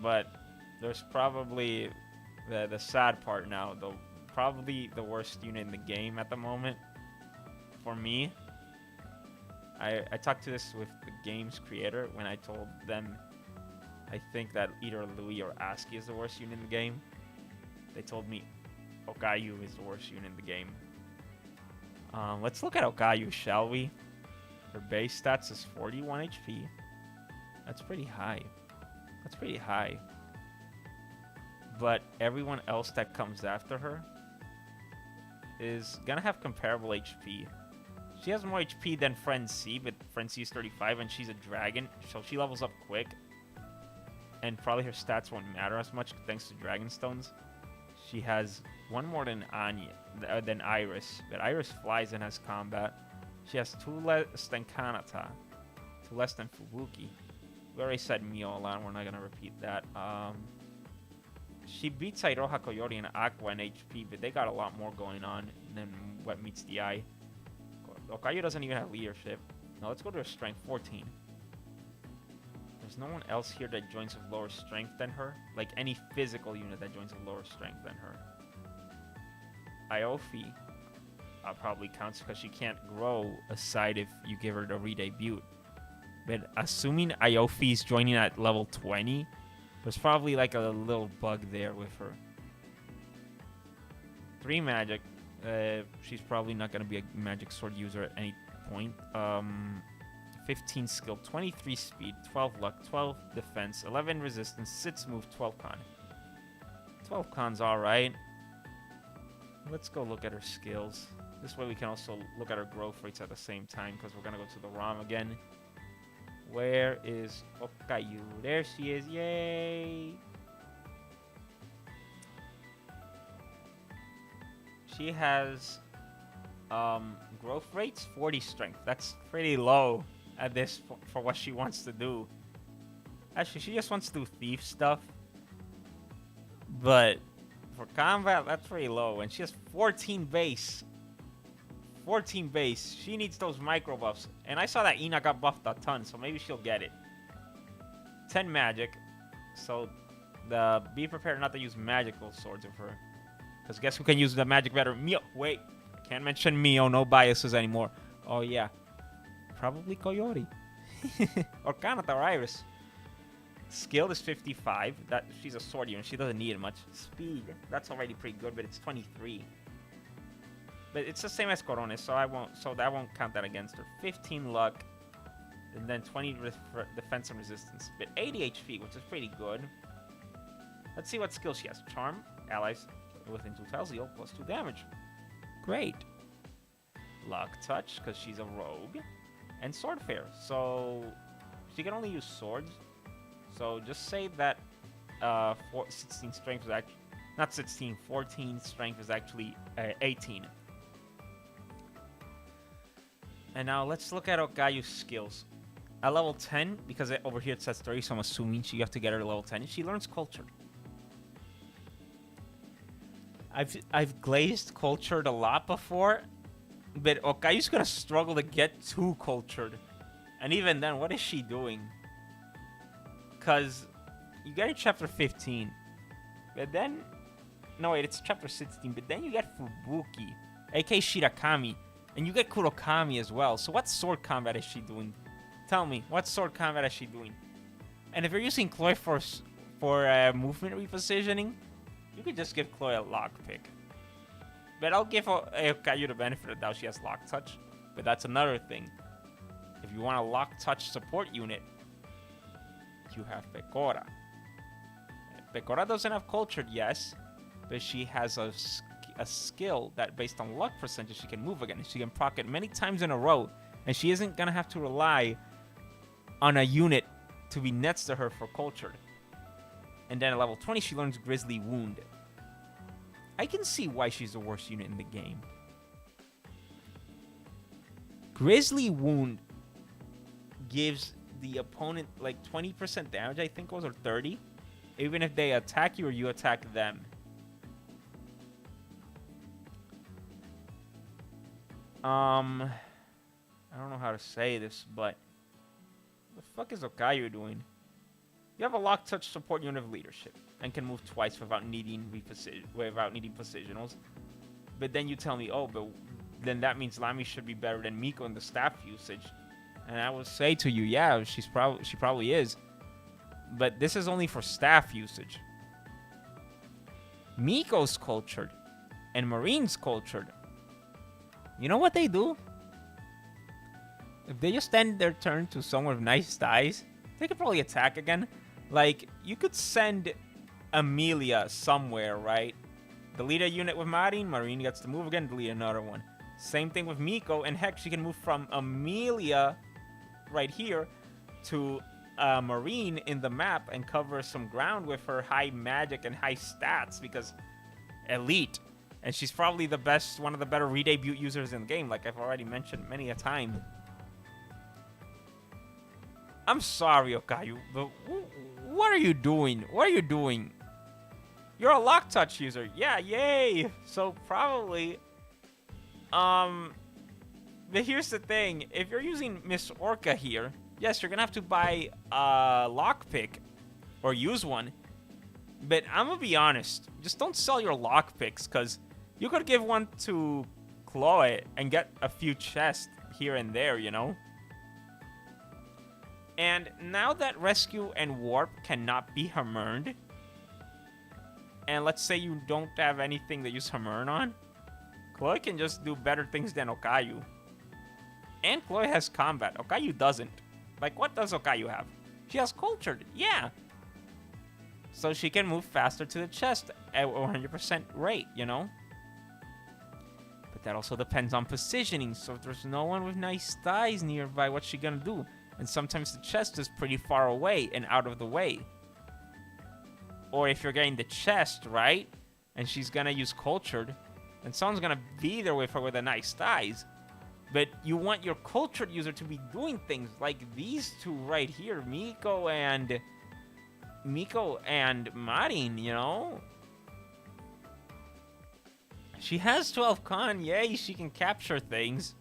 But there's probably the sad part now. Probably the worst unit in the game at the moment. For me. I talked to this with the game's creator when I told them I think that either Louis or Aski is the worst unit in the game. They told me Okayu is the worst unit in the game. Let's look at Okayu, shall we? Her base stats is 41 HP. That's pretty high. That's pretty high. But everyone else that comes after her is gonna have comparable HP. She has more HP than Friend C, but Friend C is 35 and she's a dragon, so she levels up quick. And probably her stats won't matter as much thanks to Dragon Stones. She has one more than than Iris, but Iris flies and has combat. She has 2 less than Kanata, 2 less than Fubuki. We already said Mio a lot, we're not gonna repeat that. She beats Iroha, Koyori, and Aqua in HP, but they got a lot more going on than what meets the eye. Okayu doesn't even have leadership. Now let's go to her strength, 14. There's no one else here that joins with lower strength than her. Like any physical unit that joins with lower strength than her. Iofi probably counts because she can't grow aside if you give her the re-debut. But assuming Iofi's joining at level 20, there's probably like a little bug there with her. 3 magic. She's probably not going to be a magic sword user at any point. 15 skill, 23 speed, 12 luck, 12 defense, 11 resistance, 6 move, 12 con. 12 con's alright. Let's go look at her skills. This way we can also look at her growth rates at the same time because we're going to go to the ROM again. Where is Okayu? There she is. Yay! She has growth rates, 40 strength. That's pretty low at this for what she wants to do. Actually, she just wants to do thief stuff. But for combat, that's pretty low. And she has 14 base. 14 base. She needs those micro buffs. And I saw that Ina got buffed a ton, so maybe she'll get it. 10 magic. So be prepared not to use magical swords of her. Because guess who can use the magic better? Mio. Wait. Can't mention Mio. No biases anymore. Oh, yeah. Probably Koyori. Or Kanata or Iris. Skill is 55. She's a sword unit. She doesn't need it much. Speed. That's already pretty good, but it's 23. But it's the same as Korone, so that won't count that against her. 15 luck. And then 20 defense and resistance. But 80 HP, which is pretty good. Let's see what skill she has. Charm. Allies within 2 tiles heal plus 2 damage. Great. Luck touch, because she's a rogue. And sword fair. So she can only use swords. So just say that 16 strength is actually... Not 16, 14 strength is actually 18. And now let's look at Okayu's skills. At level 10, because over here it says 30, so I'm assuming you have to get her to level 10. She learns Cultured. I've glazed Cultured a lot before, but Okayu's gonna struggle to get too Cultured. And even then, what is she doing? Because you get in chapter 15, but then... No, wait, it's chapter 16, but then you get Fubuki, aka Shirakami, and you get Kurokami as well. So what sword combat is she doing? Tell me, what sword combat is she doing? And if you're using Chloe for movement repositioning, you could just give Chloe a lockpick. But I'll give Okayu the benefit of the doubt she has lock touch. But that's another thing. If you want a lock touch support unit, you have Pecora. Pecora doesn't have Cultured, yes, but she has a skill that based on luck percentage she can move again. She can proc it many times in a row, and she isn't gonna have to rely on a unit to be next to her for Cultured. And then at level 20 she learns Grizzly Wound. I can see why she's the worst unit in the game. Grizzly Wound gives the opponent like 20% damage, I think it was, or 30, even if they attack you or you attack them. I don't know how to say this, but what the fuck is Okayu doing? You have a lock touch support unit of leadership and can move twice without needing positionals. But then you tell me, oh, but then that means Lami should be better than Miko in the staff usage. And I will say to you, yeah, she probably is. But this is only for staff usage. Miko's Cultured and Marine's Cultured. You know what they do? If they just end their turn to someone with nice dice, they could probably attack again. Like, you could send Amelia somewhere, right? Delete a unit with Marine, Marine gets to move again, delete another one. Same thing with Miko, and heck, she can move from Amelia right here to Marine in the map and cover some ground with her high magic and high stats because elite. And she's probably the best, one of the better redebut users in the game, like I've already mentioned many a time. I'm sorry, Okayu, but what are you doing? What are you doing? You're a lock touch user. Yeah, yay. So probably, but here's the thing. If you're using Miss Orca here, yes, you're gonna have to buy a lockpick or use one. But I'm gonna be honest. Just don't sell your lockpicks, because you could give one to Chloe and get a few chests here and there, you know? And now that Rescue and Warp cannot be Hammered, and let's say you don't have anything to use Hammer on, Chloe can just do better things than Okayu. And Chloe has combat. Okayu doesn't. Like, what does Okayu have? She has Cultured. Yeah. So she can move faster to the chest at 100% rate, you know? But that also depends on positioning. So if there's no one with nice thighs nearby, what's she gonna do? And sometimes the chest is pretty far away and out of the way. Or if you're getting the chest, right? And she's gonna use Cultured, and someone's gonna be there with her with a nice thighs. But you want your Cultured user to be doing things like these two right here, Miko and Marin, you know? She has 12 con, yay, she can capture things.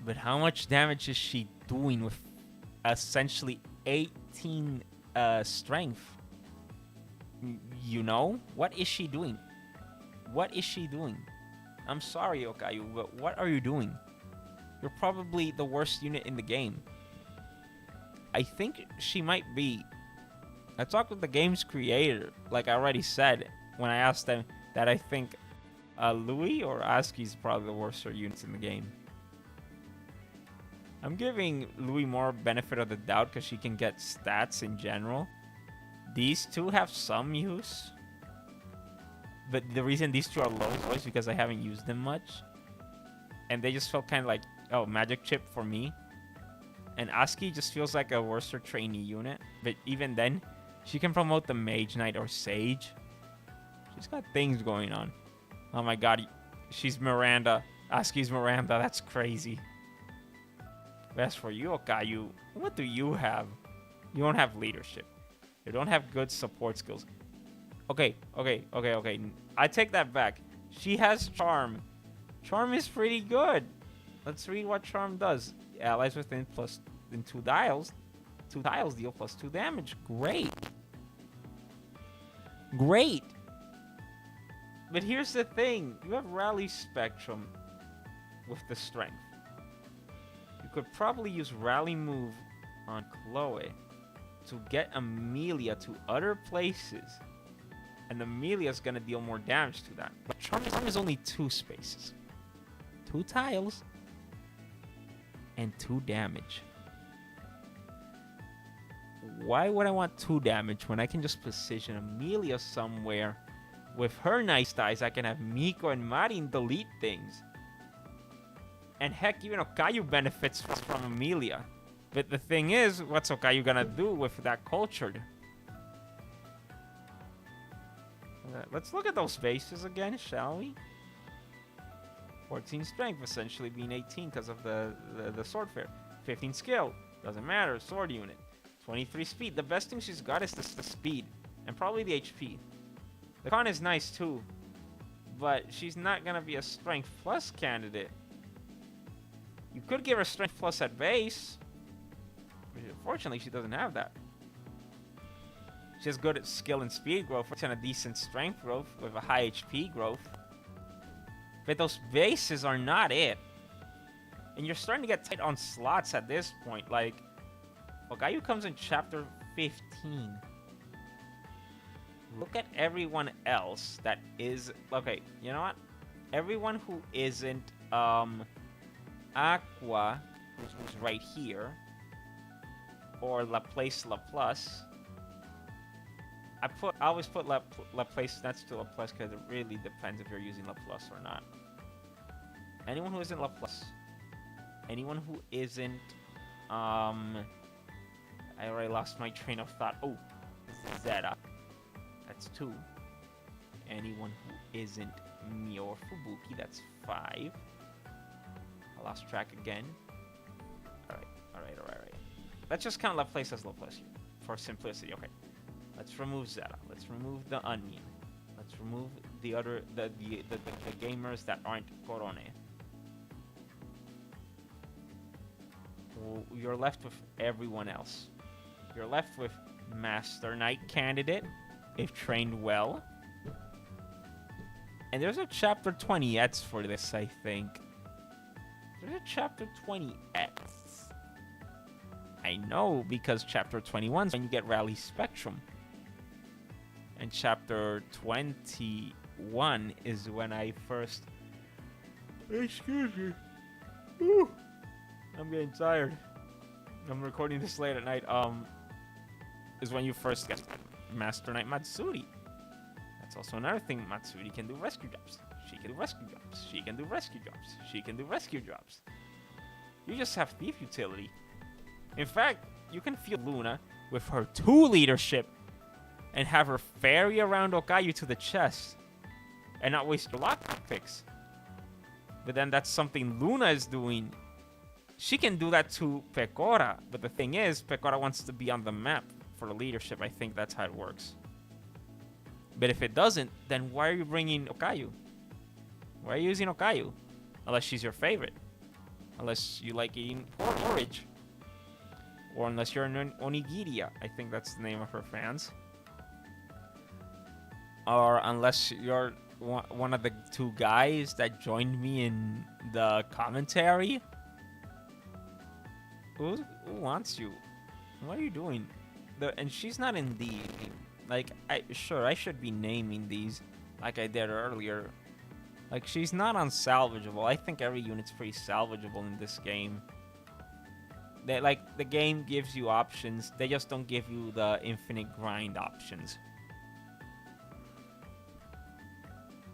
But how much damage is she doing with essentially 18 strength? You know? What is she doing? What is she doing? I'm sorry, Okayu, but what are you doing? You're probably the worst unit in the game. I think she might be. I talked with the game's creator, like I already said, when I asked them that I think Louis or Aski's probably the worst units in the game. I'm giving Louis more benefit of the doubt because she can get stats in general. These two have some use. But the reason these two are low is because I haven't used them much. And they just felt kind of like, oh, magic chip for me. And Aski just feels like a worser trainee unit. But even then, she can promote the Mage Knight or Sage. She's got things going on. Oh my god, she's Miranda. Excuse Miranda, that's crazy. As for you, Okayu, what do you have? You don't have leadership. You don't have good support skills. Okay. I take that back. She has Charm. Charm is pretty good. Let's read what Charm does. Allies within plus in 2 tiles. 2 tiles deal plus 2 damage. Great. Great. But here's the thing. You have Rally Spectrum with the strength. You could probably use Rally Move on Chloe to get Amelia to other places. And Amelia's gonna deal more damage to that. But Charm is only 2 spaces. 2 tiles. And 2 damage. Why would I want 2 damage when I can just position Amelia somewhere? With her nice dice, I can have Miko and Marin delete things. And heck, even Okayu benefits from Amelia. But the thing is, what's Okayu gonna do with that cultured? Let's look at those bases again, shall we? 14 strength, essentially being 18 because of the sword fair. 15 skill, doesn't matter, sword unit. 23 speed, the best thing she's got is the speed. And probably the HP. The con is nice too. But she's not gonna be a strength plus candidate. You could give her strength plus at base. Unfortunately, she doesn't have that. She's good at skill and speed growth and a decent strength growth with a high HP growth. But those bases are not it. And you're starting to get tight on slots at this point. Like, Okayu comes in chapter 15. Look at everyone else that is... Okay, you know what? Everyone who isn't Aqua, who's right here, or Laplace. I always put Laplace next to Laplace because it really depends if you're using Laplace or not. Anyone who isn't Laplace, anyone who isn't I already lost my train of thought. Oh, Zeta. That's 2. Anyone who isn't Mio or Fubuki, that's 5. I lost track again. Alright. Let's just count Laplace as Laplace here, for simplicity. Okay. Let's remove Zeta. Let's remove the Onion. Let's remove the other the gamers that aren't Korone. You're left with everyone else. You're left with Master Knight candidate, if trained well. And there's a chapter 20X for this, I think. There's a chapter 20X. I know, because chapter 21 is when you get Rally Spectrum. And chapter 21 is when I first... Excuse me. Whew. I'm getting tired. I'm recording this late at night. Is when you first get Master Knight Matsuri. That's also another thing. Matsuri can do rescue jobs. She can do rescue jobs. She can do rescue jobs. She can do rescue jobs. You just have thief utility. In fact, you can field Luna with her 2 leadership and have her ferry around Okayu to the chest and not waste your lockpick picks. But then that's something Luna is doing. She can do that to Pecora, but the thing is, Pecora wants to be on the map for the leadership. I think that's how it works. But if it doesn't, then why are you bringing Okayu? Why are you using Okayu? Unless she's your favorite. Unless you like eating porridge. Or unless you're an Onigiria. I think that's the name of her fans. Or unless you're one of the 2 guys that joined me in the commentary. Who wants you? What are you doing? And she's not in the... Like, I should be naming these like I did earlier. Like, she's not unsalvageable. I think every unit's pretty salvageable in this game. The game gives you options. They just don't give you the infinite grind options.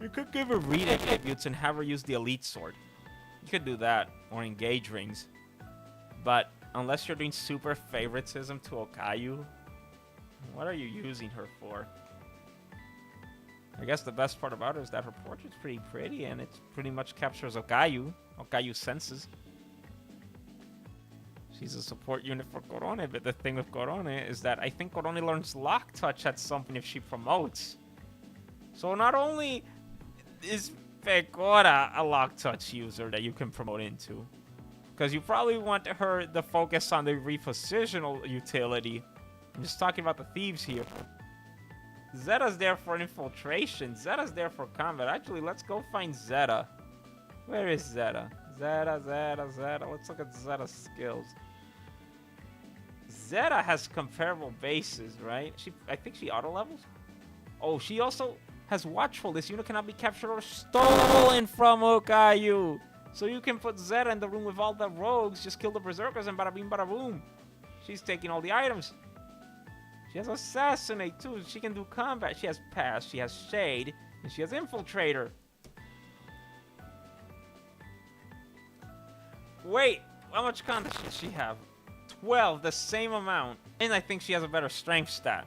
You could give her read attributes and have her use the elite sword. You could do that, or engage rings. But unless you're doing super favoritism to Okayu, what are you using her for? I guess the best part about her is that her portrait's pretty pretty, and it pretty much captures Okayu's senses. She's a support unit for Korone, but the thing with Korone is that I think Korone learns Lock Touch at some point if she promotes. So not only is Pecora a Lock Touch user that you can promote into, because you probably want her to focus on the repositional utility. I'm just talking about the thieves here. Zeta's there for infiltration. Zeta's there for combat. Actually, let's go find Zeta. Where is Zeta? Zeta. Let's look at Zeta's skills. Zeta has comparable bases, right? I think she auto levels. Oh, she also has Watchful. This unit cannot be captured or stolen from Okayu. So you can put Zeta in the room with all the rogues, just kill the berserkers, and bada bing bada boom. She's taking all the items. She has Assassinate too. She can do combat. She has Pass. She has Shade, and she has Infiltrator. Wait, how much content should she have? 12, the same amount. And I think she has a better strength stat.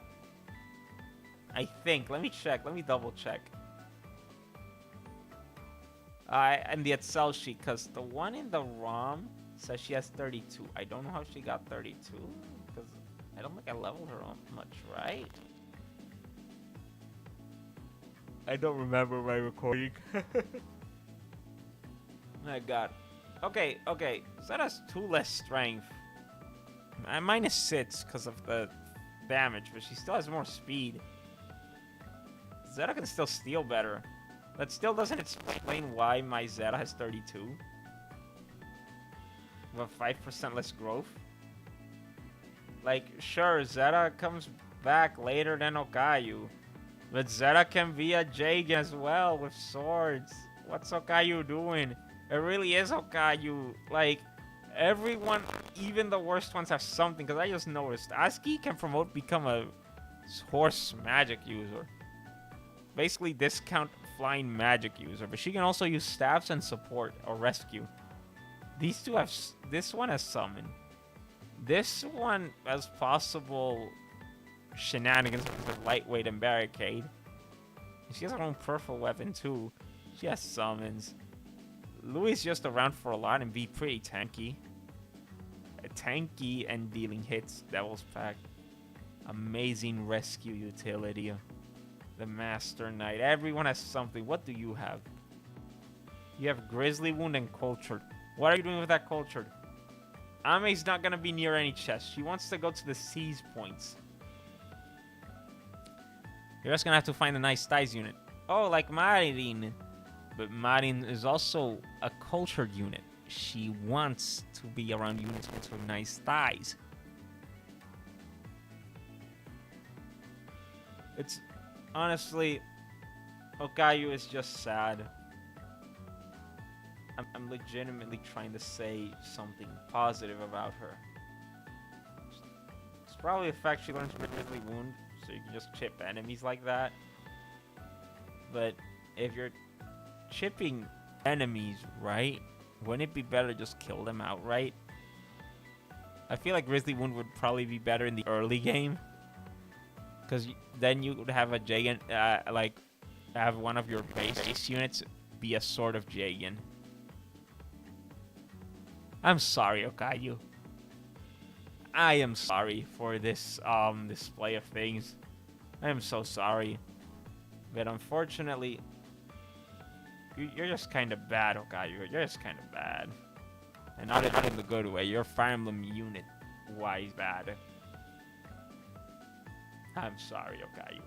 I think. Let me check. Let me double check. And the Excel sheet, because the one in the ROM says she has 32. I don't know how she got 32, because I don't think I leveled her up much, right? I don't remember my recording. My god. Okay. Zeta has 2 less strength. Minus 6 because of the damage, but she still has more speed. Zeta can still steal better. That still doesn't explain why my Zeta has 32. With 5% less growth. Like, sure, Zeta comes back later than Okayu. But Zeta can be a Jagen as well with swords. What's Okayu doing? It really is Okayu. Like, everyone, even the worst ones, have something. Because I just noticed. Asuki can promote become a horse magic user. Basically, discount flying magic user. But she can also use staffs and support or rescue. These two have... This one has summon. This one has possible shenanigans with lightweight and barricade. She has her own purple weapon too. She has summons. Louis is just around for a lot and be pretty tanky. Tanky and dealing hits. Devil's Pact. Amazing rescue utility. The Master Knight. Everyone has something. What do you have? You have Grizzly Wound and Cultured. What are you doing with that Cultured? Ame's not gonna be near any chests. She wants to go to the seize points. You're just gonna have to find a nice ties unit. Oh, like Marin. But Marin is also a cultured unit. She wants to be around units with nice ties. It's honestly, Okayu is just sad. I'm legitimately trying to say something positive about her. It's probably the fact she learns Grizzly Wound, so you can just chip enemies like that. But if you're chipping enemies, right, wouldn't it be better to just kill them outright? I feel like Grizzly Wound would probably be better in the early game. Because then you would have a Jagen, like, have one of your base units be a sort of Jagen. I'm sorry, Okayu. I am sorry for this display of things. I am so sorry. But unfortunately, you're just kind of bad, Okayu. You're just kind of bad. And not in the good way. You're Fire Emblem unit-wise bad. I'm sorry, Okayu.